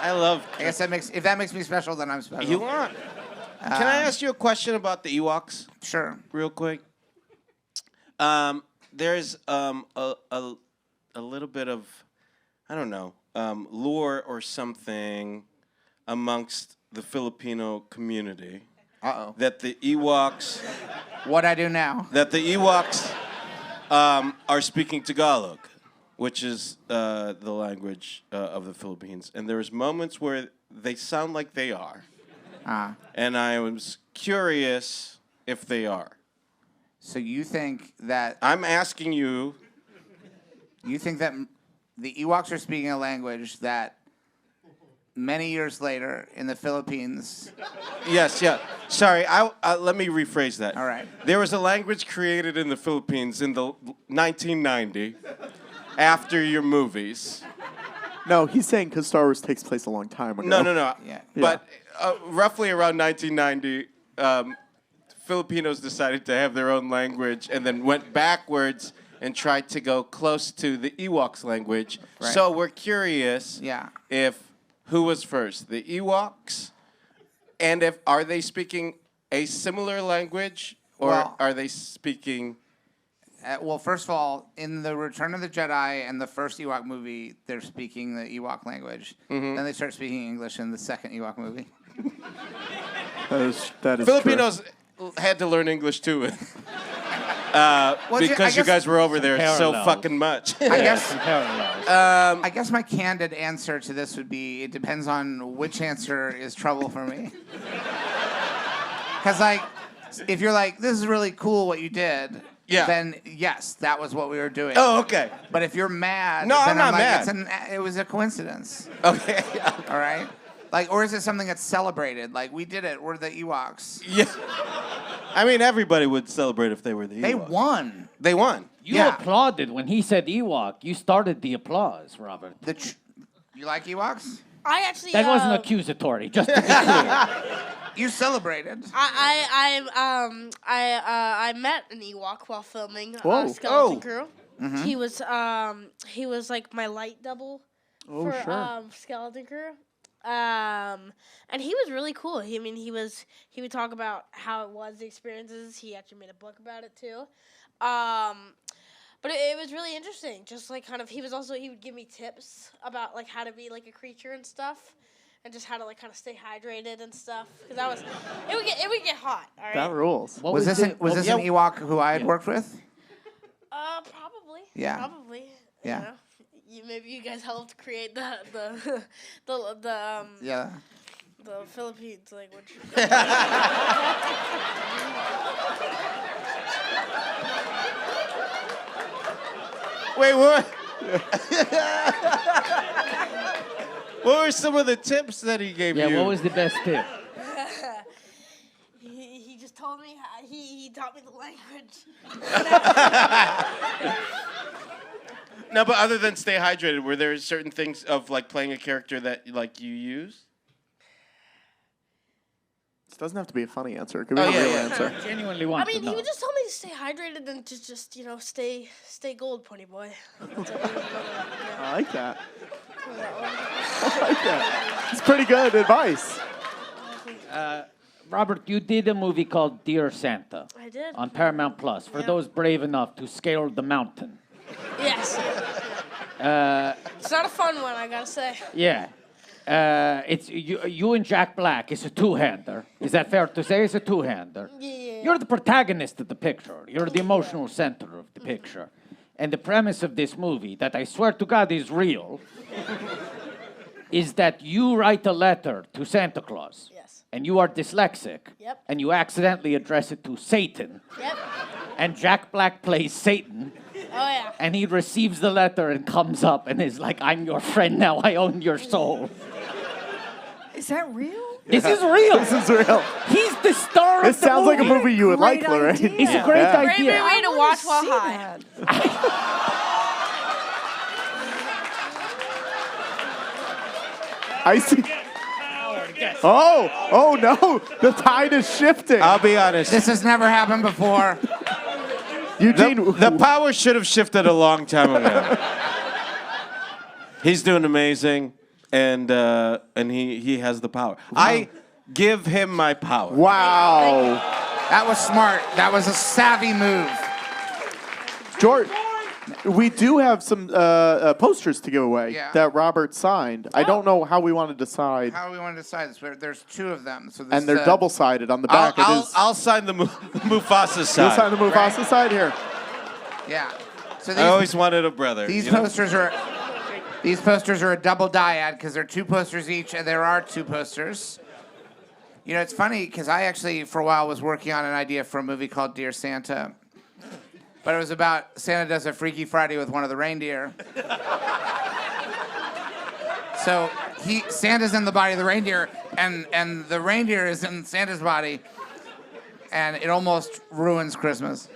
I love. I guess if that makes me special, then I'm special. You are. Can I ask you a question about the Ewoks? Sure. Real quick. There's a little bit of, I don't know, lore or something amongst the Filipino community. Uh-oh. That the Ewoks. What I do now. That the Ewoks are speaking Tagalog, which is the language of the Philippines. And there's moments where they sound like they are. And I was curious if they are. So you think that... I'm asking you... You think that the Ewoks are speaking a language that many years later in the Philippines... Yes, yeah. Sorry, let me rephrase that. All right. There was a language created in the Philippines in the 1990 after your movies. No, he's saying because Star Wars takes place a long time ago. No. Yeah. But roughly around 1990, Filipinos decided to have their own language and then went backwards and tried to go close to the Ewoks language. Right. So we're curious if who was first, the Ewoks, and are they speaking a similar language or are they speaking... well, first of all, in the Return of the Jedi and the first Ewok movie, they're speaking the Ewok language. Mm-hmm. Then they start speaking English in the second Ewok movie. That is Filipinos had to learn English too, because you guys were over there so fucking much. I guess my candid answer to this would be, it depends on which answer is trouble for me. Because, if you're like, this is really cool what you did... Yeah. Then yes, that was what we were doing. Oh, okay. But if you're mad, no, then I'm not mad. It was a coincidence. Okay. All right. Or is it something that's celebrated? Like, we did it. We're the Ewoks. Yeah. I mean, everybody would celebrate if they were the Ewoks. They won. They won. You applauded when he said Ewok. You started the applause, Robert. You like Ewoks? I actually. That wasn't accusatory, just to be clear. You celebrated. I met an Ewok while filming Skeleton Crew. Mm-hmm. He was like my light double for Skeleton Crew. And he was really cool. He would talk about how it was, the experiences. He actually made a book about it too. But it was really interesting. Just like kind of, he would give me tips about like how to be like a creature and stuff, and just how to like kind of stay hydrated and stuff. Because it would get hot. All right. That rules. Was this an Ewok who I had worked with? Probably. Yeah. Probably. Yeah. You know? Maybe you guys helped create the Yeah. the Philippines language. Wait, what? What were some of the tips that he gave you? Yeah, what was the best tip? He just told me he taught me the language. No, but other than stay hydrated, were there certain things of like playing a character that like you use? This doesn't have to be a funny answer. It could be a real answer. Genuinely want I mean, to know. he would just tell me to stay hydrated and to just stay gold, pony boy. I like that. I like that. It's pretty good advice. Robert, you did a movie called Dear Santa. I did. On Paramount Plus. For those brave enough to scale the mountain. Yes. It's not a fun one, I gotta say. Yeah. It's you and Jack Black. It's a two-hander. Is that fair to say? It's a two-hander. Yeah. You're the protagonist of the picture. You're the emotional center of the picture. And the premise of this movie, that I swear to God is real, is that you write a letter to Santa Claus. Yes. And you are dyslexic. Yep. And you accidentally address it to Satan. Yep. And Jack Black plays Satan. Oh yeah. And he receives the letter and comes up and is like, I'm your friend now. I own your soul. Is that real? This is real. This is real. He's the star This of the sounds like a movie you would like, Great Laraine. idea. It's a great Yeah. Great idea. way to I watch wanna while see high. that. I see. Oh no! The tide is shifting. I'll be honest. This has never happened before. Eugene, The power should have shifted a long time ago. He's doing amazing, and he has the power. I give him my power. wow. That was smart. That was a savvy move. George, we do have some posters to give away Yeah. that Robert signed. I don't know how we want to decide. How do we want to decide this? There's two of them. So this And they're is, double-sided on the back. I'll sign the Mufasa side. You'll sign the Mufasa side here. Yeah. So I always wanted a brother. these you know? posters are a double dyad because they're two posters each, and there are two posters. You know, it's funny because I actually, for a while, was working on an idea for a movie called Dear Santa. But it was about Santa does a Freaky Friday with one of the reindeer. So Santa's in the body of the reindeer, and the reindeer is in Santa's body, and it almost ruins Christmas.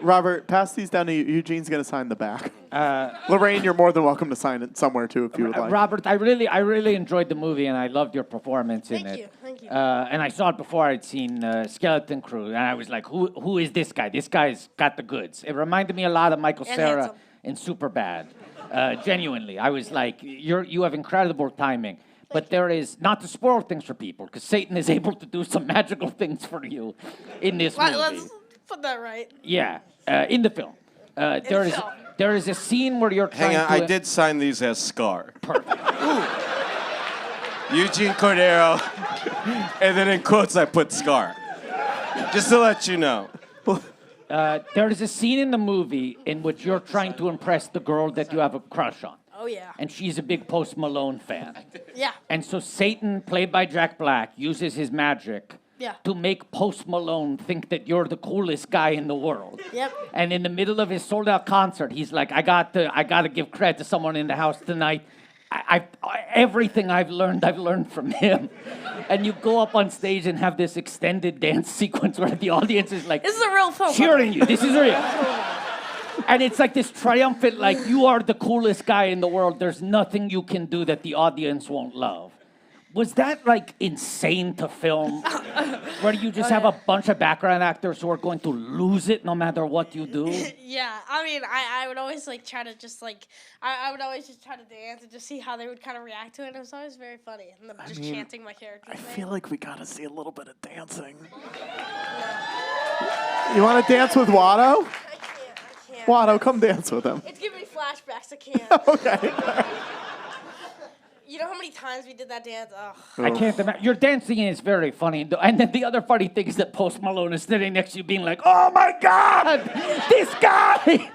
Robert, pass these down to you. Eugene's going to sign the back. Laraine, you're more than welcome to sign it somewhere, too, if you would like. Robert, I really enjoyed the movie, and I loved your performance in it. Thank you. And I saw it before I'd seen Skeleton Crew, and I was like, who is this guy? This guy's got the goods. It reminded me a lot of Michael And Cera handsome. in Superbad. Genuinely, I was like, you have incredible timing. But there is, not to spoil things for people, because Satan is able to do some magical things for you in this movie. Let's put that right. Yeah, in the film. There is a scene where you're trying Hang on, to... I did sign these as Scar. Eugene Cordero, and then in quotes I put Scar. Just to let you know. There is a scene in the movie in which you're trying to impress the girl that you have a crush on. Oh yeah. And she's a big Post Malone fan. Yeah. And so Satan, played by Jack Black, uses his magic to make Post Malone think that you're the coolest guy in the world. Yep. And in the middle of his sold-out concert, he's like, I got to give credit to someone in the house tonight. Everything I've learned from him. And you go up on stage and have this extended dance sequence where the audience is like, This is a real film. cheering you. This is real. And it's like this triumphant, like, you are the coolest guy in the world. There's nothing you can do that the audience won't love. Was that like insane to film? Where you just have a bunch of background actors who are going to lose it no matter what you do? Yeah, I mean, I would always like try to just like I would always just try to dance and just see how they would kind of react to it. It was always very funny, and them just chanting my character's I name. feel like we gotta see a little bit of dancing. You want to dance with Watto? I can't. Watto, come dance with him. It's giving me flashbacks. I can't. Okay. You know how many times we did that dance? Ugh. I can't imagine. Your dancing is very funny. And then the other funny thing is that Post Malone is sitting next to you being like, oh my God, this guy.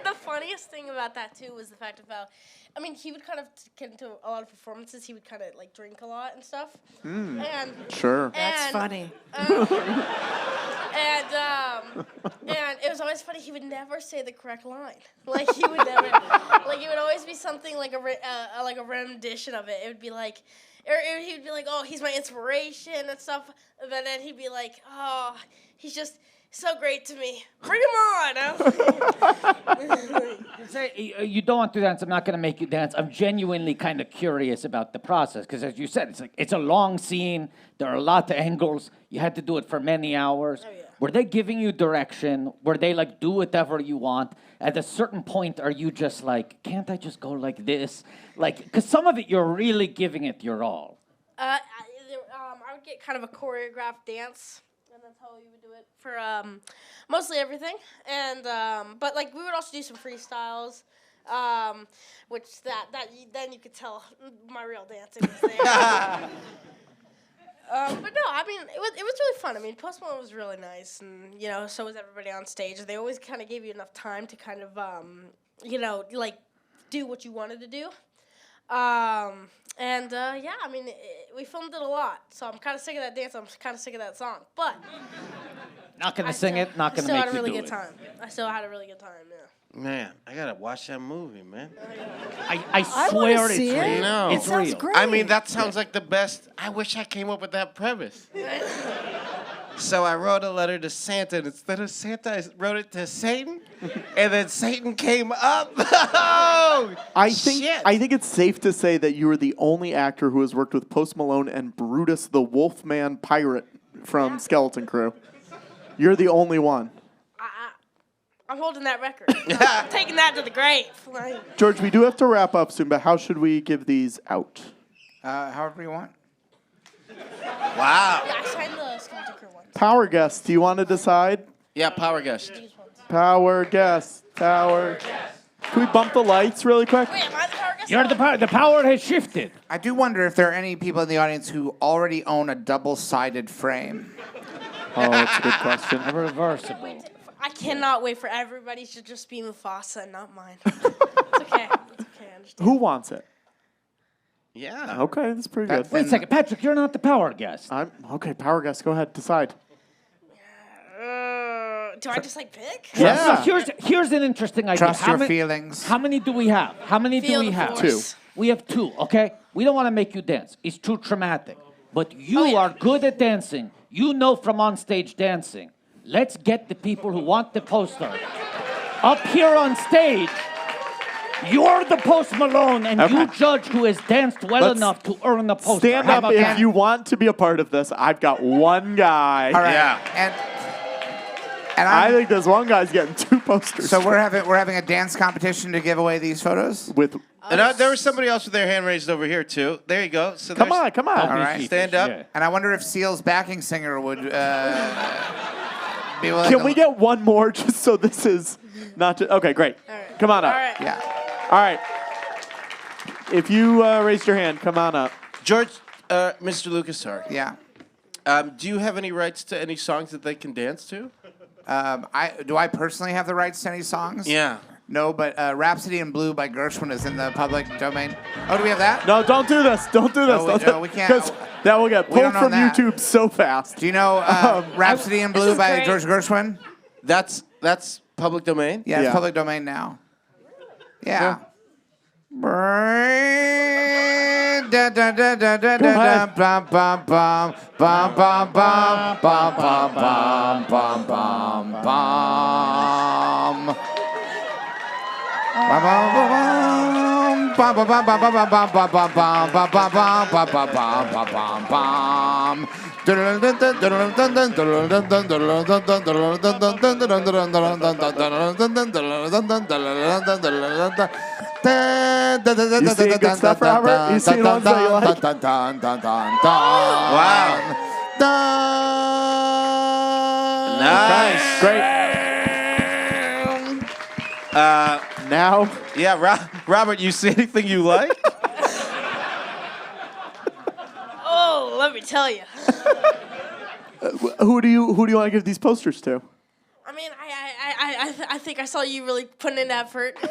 The funniest thing about that, too, was the fact about, I mean, he would kind of get into a lot of performances. He would kind of, like, drink a lot and stuff. And Sure. That's funny. And it was always funny. He would never say the correct line. Like he would never. Like it would always be something like a rendition of it. It would be like, he would be like, oh, he's my inspiration and stuff. But then he'd be like, oh, he's just so great to me. Bring him on. Say, you don't want to dance. I'm not going to make you dance. I'm genuinely kind of curious about the process because, as you said, it's a long scene. There are a lot of angles. You had to do it for many hours. Oh, yeah. Were they giving you direction? Were they like, do whatever you want? At a certain point, are you just like, can't I just go like this? Like, because some of it, you're really giving it your all. I would get kind of a choreographed dance. And that's how we would do it for mostly everything. And but like we would also do some freestyles, which then you could tell my real dancing was there. But no, I mean it was really fun. I mean Post Malone was really nice, and so was everybody on stage. They always kind of gave you enough time to kind of like do what you wanted to do. Yeah, I mean, we filmed it a lot, so I'm kind of sick of that dance. I'm kind of sick of that song, but Not gonna sing it. Not gonna make you do it. I still had a really good time. I still had a really good time. Yeah. Man, I gotta watch that movie, man. I swear it's see real. it. No. It's Sounds real. great. I mean, that sounds like the best. I wish I came up with that premise. So I wrote a letter to Santa, and instead of Santa, I wrote it to Satan, and then Satan came up. I Shit. think it's safe to say that you were the only actor who has worked with Post Malone and Brutus the Wolfman Pirate from Skeleton Crew. You're the only one. I'm holding that record. I'm taking that to the grave. George, we do have to wrap up soon, but how should we give these out? However you want. Wow. Yeah, I signed the Skeleton Crew ones. Power guest, do you want to decide? Yeah, power guest. These ones. Power guest. Can we bump the lights really quick? Wait, am I the power guest? You're the power. The power has shifted. I do wonder if there are any people in the audience who already own a double-sided frame. Oh, that's a good question. Reversible. I cannot wait for everybody to just be Mufasa and not mine. It's okay. It's okay. I understand. Who wants it? Yeah. Okay, that's pretty good. Wait a second, Patrick. You're not the power guest. Okay, power guest, go ahead, decide. Do I just pick? Yeah. So here's an interesting idea. Trust your feelings. How many do we have? How many do Feel we the have? force. 2. We have 2. Okay. We don't want to make you dance. It's too traumatic. But you are good at dancing. You know from on stage dancing. Let's get the people who want the poster up here on stage. You're the Post Malone, and you judge who has danced well enough to earn the poster. Stand How up about if that? you want to be a part of this. I've got one guy. All right. Yeah. And I think this one guy's getting 2 posters. so we're having a dance competition to give away these photos. with And there was somebody else with their hand raised over here, too. There you go. So come there's- on. All right. Stand up. Yeah. And I wonder if Seal's backing singer would be willing Can to... we get one more just so this is not just... Okay, great. right. Come on up. All right. Yeah. All right. If you raised your hand, come on up. George, Mr. Lucas, sorry. Yeah. Do you have any rights to any songs that they can dance to? Do I personally have the rights to any songs? Yeah. No, but Rhapsody in Blue by Gershwin is in the public domain. Oh, do we have that? No, don't do this. Don't do this. No, we can't. Because that will get We don't pulled own from that. YouTube so fast. Do you know Rhapsody in Blue is by great. George Gershwin? That's public domain? Yeah, it's Yeah. public domain now. Yeah. Da da da da da da ahead. bum bum bum bum bum bum bum bum bum bum bum bum. Bum bum bum You seeing good stuff, Robert? You seeing ones that you like? Wow. Nice. Great. Now, Yeah, Robert, you see anything you like? Oh, let me tell you. who do you want to give these posters to? I mean, I think I saw you really putting in effort. So,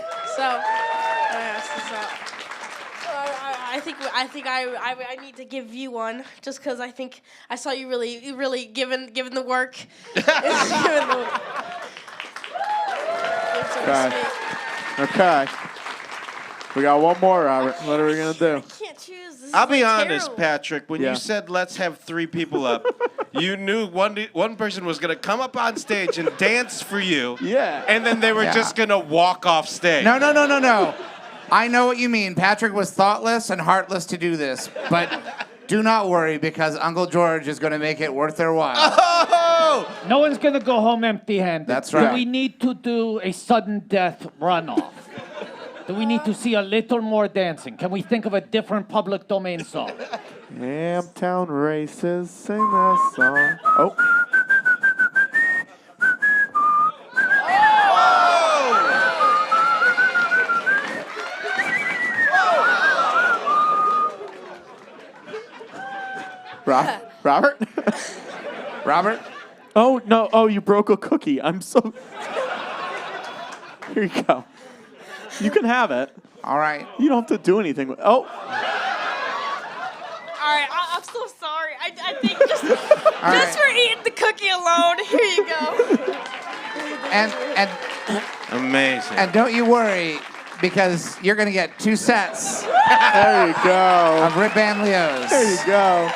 I think I need to give you one just because I think I saw you really giving the work. Okay. We got one more, Robert. What are we going to do? I can't choose. This I'll is be like honest, terrible. Patrick. When Yeah. you said let's have 3 people up, you knew one person was gonna come up on stage and dance for you. Yeah. And then they were just gonna walk off stage. No. I know what you mean. Patrick was thoughtless and heartless to do this, but do not worry because Uncle George is going to make it worth their while. Oh! No one's gonna go home empty-handed. That's right. Do we need to do a sudden death runoff? Do we need to see a little more dancing? Can we think of a different public domain song? Hamtown races, sing that song. Oh. Robert? Robert? Oh, no. Oh, you broke a cookie. I'm so... Here you go. You can have it. All right. You don't have to do anything. All right, I'm so sorry. I think just right. for eating the cookie alone. Here you go. Amazing. And don't you worry because you're going to get 2 sets There you go. of Rip Van Leo's. There you go.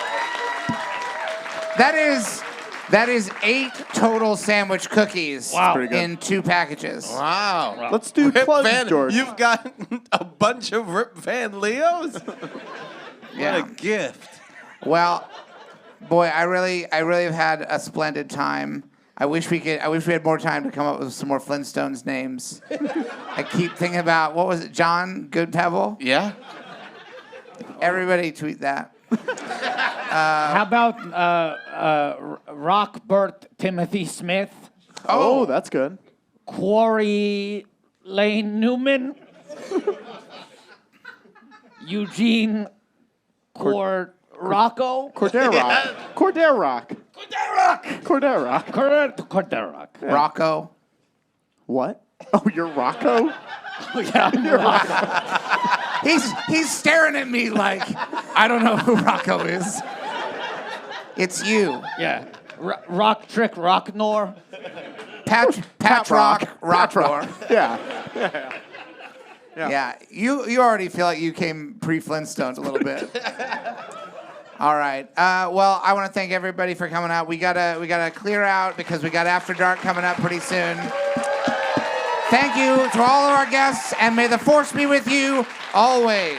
That is 8 total sandwich cookies Pretty good. in 2 packages. Wow. Let's do Rip plugs, Van, George. you've got a bunch of Rip Van Leos? What a gift. Well, boy, I really have had a splendid time. I wish we had more time to come up with some more Flintstones names. I keep thinking about what was it, John Goodpebble? Yeah? Everybody tweet that. How about Rockbert Timothy Smith? Oh, that's good. Quarry Lane Newman? Eugene Cordero? Cordero. Rocco. What? Oh, you're Rocco? Yeah, I'm Rocco. He's staring at me like I don't know who Rocco is. It's you. Yeah. Rock Trick Rocknor. Pat Rock Rocknor. Yeah. Yeah. You already feel like you came pre-Flintstones a little bit. All right. Well, I want to thank everybody for coming out. We gotta clear out because we got After Dark coming up pretty soon. Thank you to all of our guests, and may the force be with you always.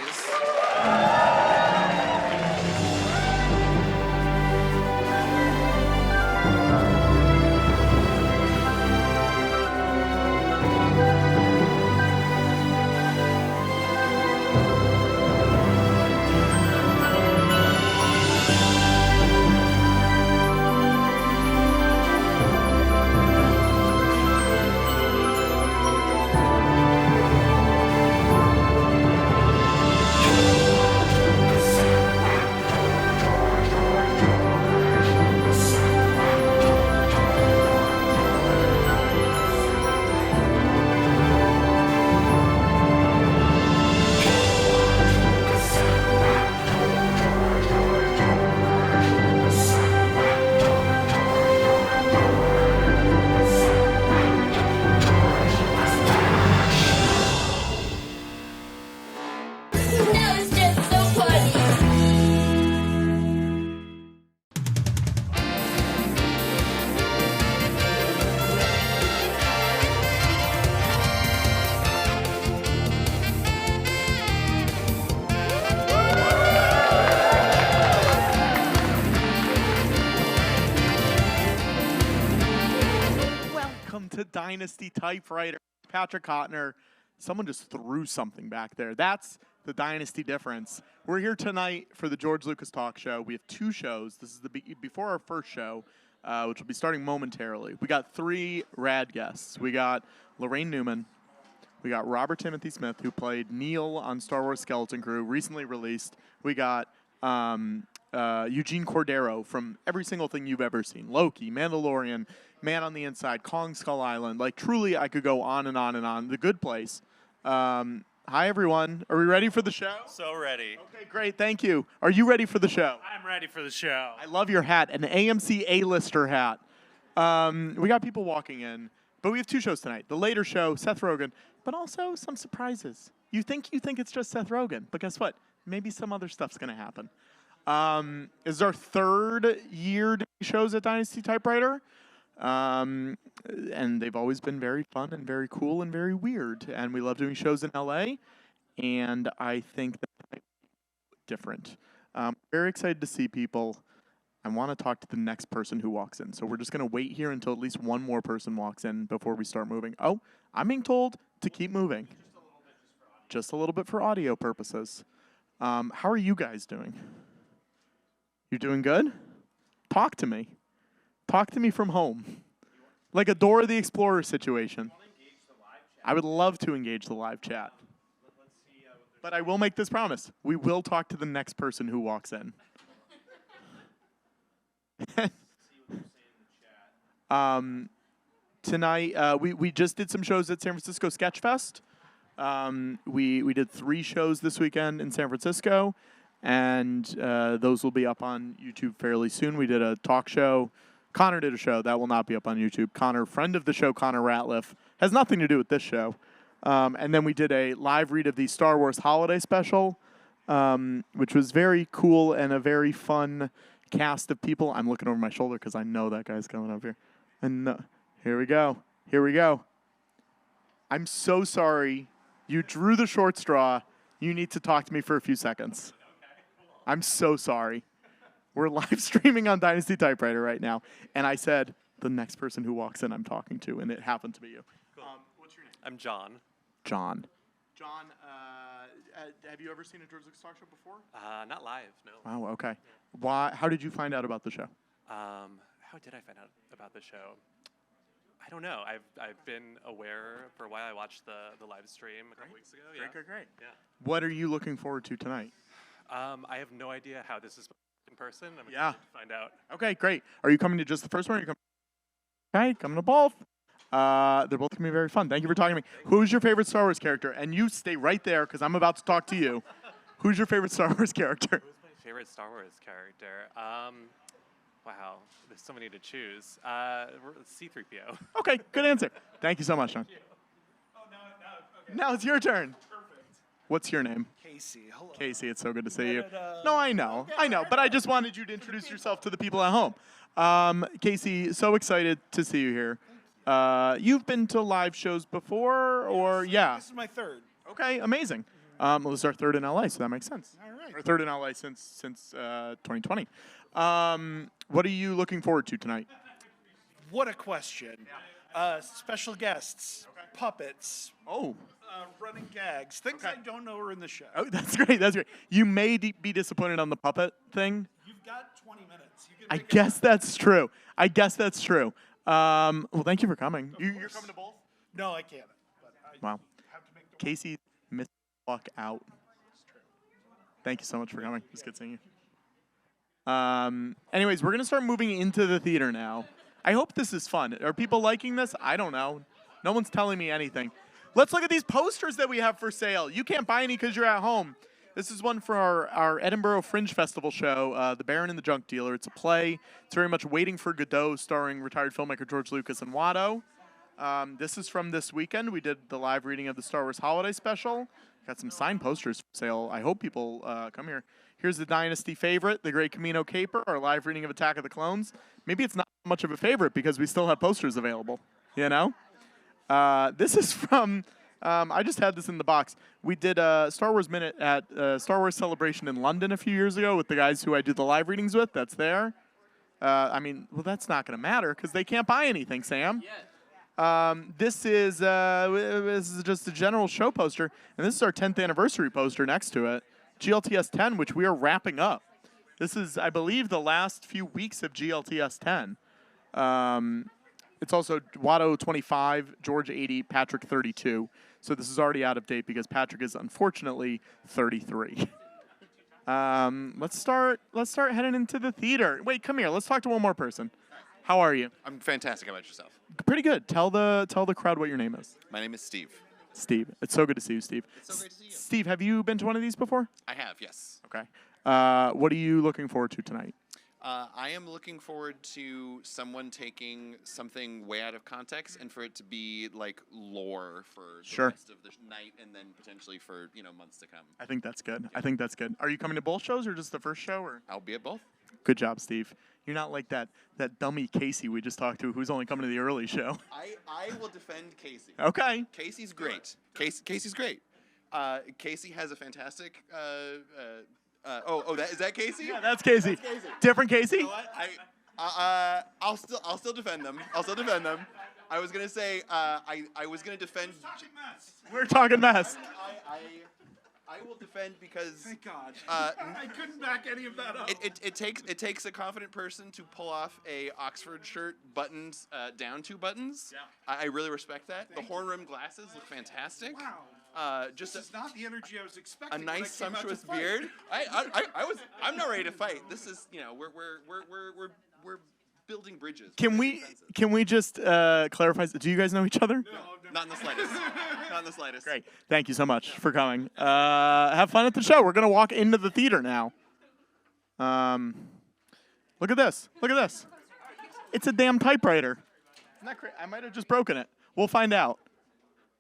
Dynasty typewriter, Patrick Kottner. Someone just threw something back there. That's the Dynasty difference. We're here tonight for the George Lucas Talk Show. We have 2 shows. This is before our first show, which will be starting momentarily. We got 3 rad guests. We got Laraine Newman. We got Robert Timothy Smith, who played Neil on Star Wars Skeleton Crew, recently released. We got Eugene Cordero from every single thing you've ever seen. Loki, Mandalorian, Man on the Inside, Kong Skull Island. Like, truly, I could go on and on and on. The Good Place. Hi, everyone. Are we ready for the show? So ready. Okay, great. Thank you. Are you ready for the show? I'm ready for the show. I love your hat, an AMC A-lister hat. We got people walking in, but we have 2 shows tonight. The later show, Seth Rogen, but also some surprises. You think it's just Seth Rogen, but guess what? Maybe some other stuff's going to happen. This is our 3rd year doing shows at Dynasty Typewriter. And they've always been very fun and very cool and very weird. And we love doing shows in LA. And I think that's different. Very excited to see people. I want to talk to the next person who walks in. So we're just going to wait here until at least one more person walks in before we start moving. Oh, I'm being told to keep moving. Just a little bit for audio purposes. How are you guys doing? You doing good? Talk to me. Talk to me from home. Like a Dora the Explorer situation. I would love to engage the live chat. But I will make this promise. We will talk to the next person who walks in. Tonight, we just did some shows at San Francisco Sketch Fest. We did 3 shows this weekend in San Francisco, and those will be up on YouTube fairly soon. We did a talk show. Connor did a show. That will not be up on YouTube. Connor, friend of the show, Connor RATLIFF, has nothing to do with this show. And then we did a live read of the Star Wars Holiday Special, which was very cool and a very fun cast of people. I'm looking over my shoulder because I know that guy's coming up here. And here we go. Here we go. I'm so sorry. You drew the short straw. You need to talk to me for a few seconds. I'm so sorry. We're live streaming on Dynasty Typewriter right now. And I said, the next person who walks in I'm talking to, and it happened to be you. Cool. What's your name? I'm John. John. John, have you ever seen a George Lucas Talk Show before? Not live, no. Oh, okay. Why? How did you find out about the show? How did I find out about the show? I don't know. I've been aware for a while. I watched the live stream a couple weeks ago. Great. Yeah. What are you looking forward to tonight? I have no idea how this is in person. I'm excited to find out. Okay, great. Are you coming to just the first one? Or are you coming to both? They're both going to be very fun. Thank you for talking to me. Who's your favorite Star Wars character? And you stay right there because I'm about to talk to you. Who's your favorite Star Wars character? Who's my favorite Star Wars character? Wow, there's so many to choose. C-3PO. Okay, good answer. Thank you so much, John. Okay. Now it's your turn. Perfect. What's your name? Casey, hello. Casey, it's so good to see you. No, I know, but I just wanted you to introduce yourself to the people at home. Casey, so excited to see you here. You've been to live shows before, or This is my 3rd. Okay, amazing. Well, this is our 3rd in LA, so that makes sense. All right. Our 3rd in LA since 2020. What are you looking forward to tonight? What a question. Special guests, puppets, running gags, things I don't know are in the show. Oh, that's great. That's great. You may be disappointed on the puppet thing. You've got 20 minutes. You can I make it guess that's true. Well, thank you for coming. You're coming to both? No, I can't. But I Wow. have to make the Casey missed the fuck out. Thank you so much for coming. It was good seeing you. Anyways, we're going to start moving into the theater now. I hope this is fun. Are people liking this? I don't know. No one's telling me anything. Let's look at these posters that we have for sale. You can't buy any because you're at home. This is one for our Edinburgh Fringe Festival show, The Baron and the Junk Dealer. It's a play. It's very much Waiting for Godot, starring retired filmmaker George Lucas and Watto. This is from this weekend. We did the live reading of the Star Wars Holiday Special. Got some signed posters for sale. I hope people come here. Here's the Dynasty favorite, The Great Camino Caper, our live reading of Attack of the Clones. Maybe it's not much of a favorite because we still have posters available, you know? This is from, I just had this in the box. We did a Star Wars Minute at Star Wars Celebration in London a few years ago with the guys who I do the live readings with. That's there. Well, that's not going to matter because they can't buy anything, Sam. This is just a general show poster, and this is our 10th anniversary poster next to it, GLTS 10, which we are wrapping up. This is, I believe, the last few weeks of GLTS 10. It's also Watto 25, George 80, Patrick 32. So this is already out of date because Patrick is unfortunately 33. Let's start heading into the theater. Wait, come here. Let's talk to one more person. How are you? I'm fantastic. How about yourself? Pretty good. Tell the crowd what your name is. My name is Steve. Steve. It's so good to see you, Steve. It's so great to see you. Steve, have you been to one of these before? I have, yes. Okay. What are you looking forward to tonight? I am looking forward to someone taking something way out of context and for it to be like lore for the rest of the night and then potentially for months to come. I think that's good. I think that's good. Are you coming to both shows or just the first show? Or I'll be at both. Good job, Steve. You're not like that dummy Casey we just talked to who's only coming to the early show. I will defend Casey. Okay. Casey's great. Casey's great. Casey has a fantastic. Is that Casey? Yeah, that's Casey. Different Casey? You know what? I'll still defend them. I was gonna say I was gonna defend. We're talking mess. I will defend because. Thank God. I couldn't back any of that up. It takes a confident person to pull off a Oxford shirt buttoned down 2 buttons. Yeah. I really respect that. The horn rimmed glasses look fantastic. Wow. Just this is not the energy I was expecting. A nice sumptuous beard. I'm not ready to fight. This is we're building bridges. Can we just clarify? Do you guys know each other? No, not in the slightest. Not in the slightest. Great. Thank you so much for coming. Have fun at the show. We're gonna walk into the theater now. Look at this. Look at this. It's a damn typewriter. Isn't that crazy? I might have just broken it. We'll find out.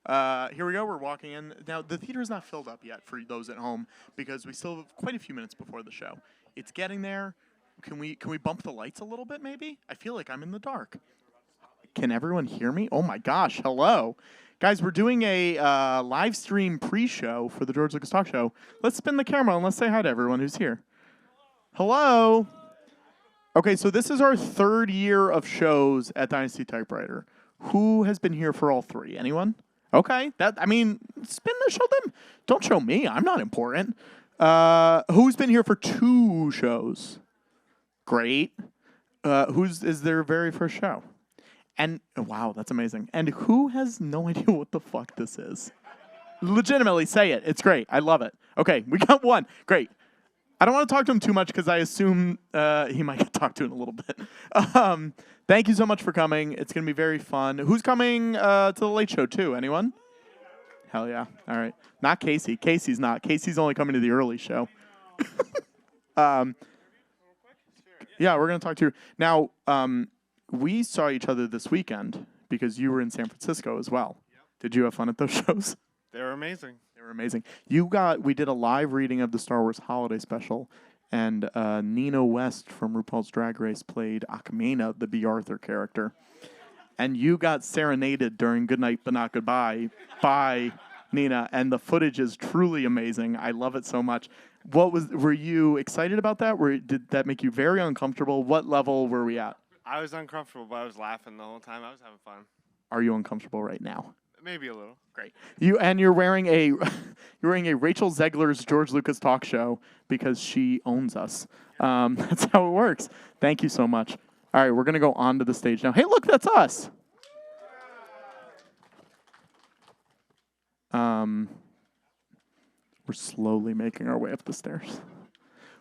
Here we go. We're walking in. Now, the theater is not filled up yet for those at home because we still have quite a few minutes before the show. It's getting there. Can we bump the lights a little bit, maybe? I feel like I'm in the dark. Can everyone hear me? Oh, my gosh. Hello. Guys, we're doing a live stream pre-show for the George Lucas Talk Show. Let's spin the camera and let's say hi to everyone who's here. Hello. Okay, so this is our 3rd year of shows at Dynasty Typewriter. Who has been here for all 3? Anyone? Okay, spin the show them. Don't show me. I'm not important. Who's been here for 2 shows? Great. Is their very first show? And wow, that's amazing. And who has no idea what the fuck this is? Legitimately, say it. It's great. I love it. Okay, we got 1. Great. I don't want to talk to him too much because I assume he might get talked to in a little bit. Thank you so much for coming. It's going to be very fun. Who's coming to the late show too? Anyone? Hell yeah. All right. Not Casey. Casey's not. Casey's only coming to the early show. Yeah, we're going to talk to you. Now, we saw each other this weekend because you were in San Francisco as well. Yep. Did you have fun at those shows? They were amazing. They were amazing. We did a live reading of the Star Wars Holiday Special, and Nina West from RuPaul's Drag Race played Akamena, the B. Arthur character. And you got serenaded during Good Night But Not Goodbye by Nina, and the footage is truly amazing. I love it so much. Were you excited about that? Did that make you very uncomfortable? What level were we at? I was uncomfortable, but I was laughing the whole time. I was having fun. Are you uncomfortable right now? Maybe a little. Great. You're wearing a Rachel Zegler's George Lucas Talk Show because she owns us. That's how it works. Thank you so much. All right, we're gonna go onto the stage now. Hey, look, that's us. We're slowly making our way up the stairs.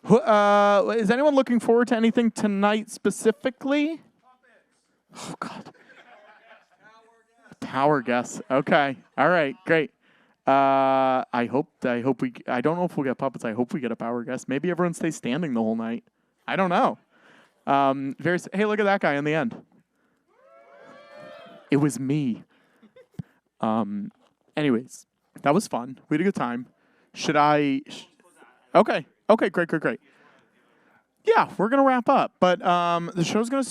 Is anyone looking forward to anything tonight specifically? Oh God. Power guess. Okay. All right. Great. I don't know if we'll get puppets. I hope we get a power guess. Maybe everyone stays standing the whole night. I don't know. Hey, look at that guy in the end. It was me. Anyways, that was fun. We had a good time. Should I? Okay. Okay. Great. Yeah, we're gonna wrap up, but the show's gonna.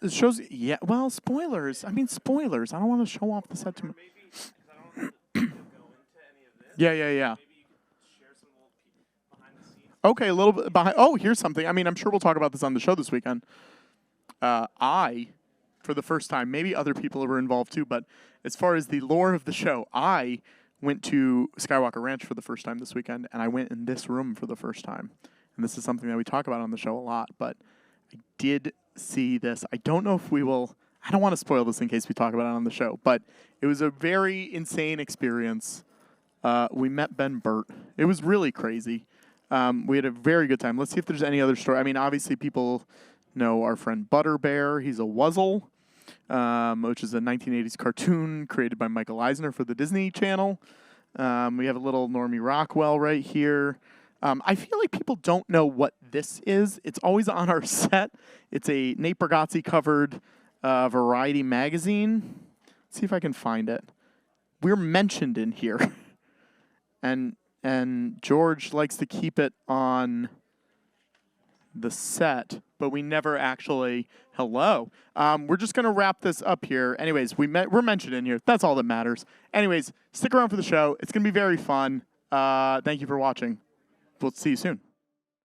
The show's well, spoilers. I mean, spoilers. I don't want to show off the set too much. Yeah. Okay, a little bit behind. Oh, here's something. I mean, I'm sure we'll talk about this on the show this weekend. I for the first time. Maybe other people were involved too, but as far as the lore of the show, I went to Skywalker Ranch for the first time this weekend, and I went in this room for the first time. And this is something that we talk about on the show a lot, but I did see this. I don't know if we will... I don't want to spoil this in case we talk about it on the show, but it was a very insane experience. We met Ben Burt. It was really crazy. We had a very good time. Let's see if there's any other story. I mean, obviously people know our friend Butterbear. He's a Wuzzle, which is a 1980s cartoon created by Michael Eisner for the Disney Channel. We have a little Normie Rockwell right here. I feel like people don't know what this is. It's always on our set. It's a Nate Bargatze covered Variety magazine. Let's see if I can find it. We're mentioned in here. And George likes to keep it on the set, but we never actually, hello. We're just going to wrap this up here. Anyways, we're mentioned in here. That's all that matters. Anyways, stick around for the show. It's going to be very fun. Thank you for watching. We'll see you soon.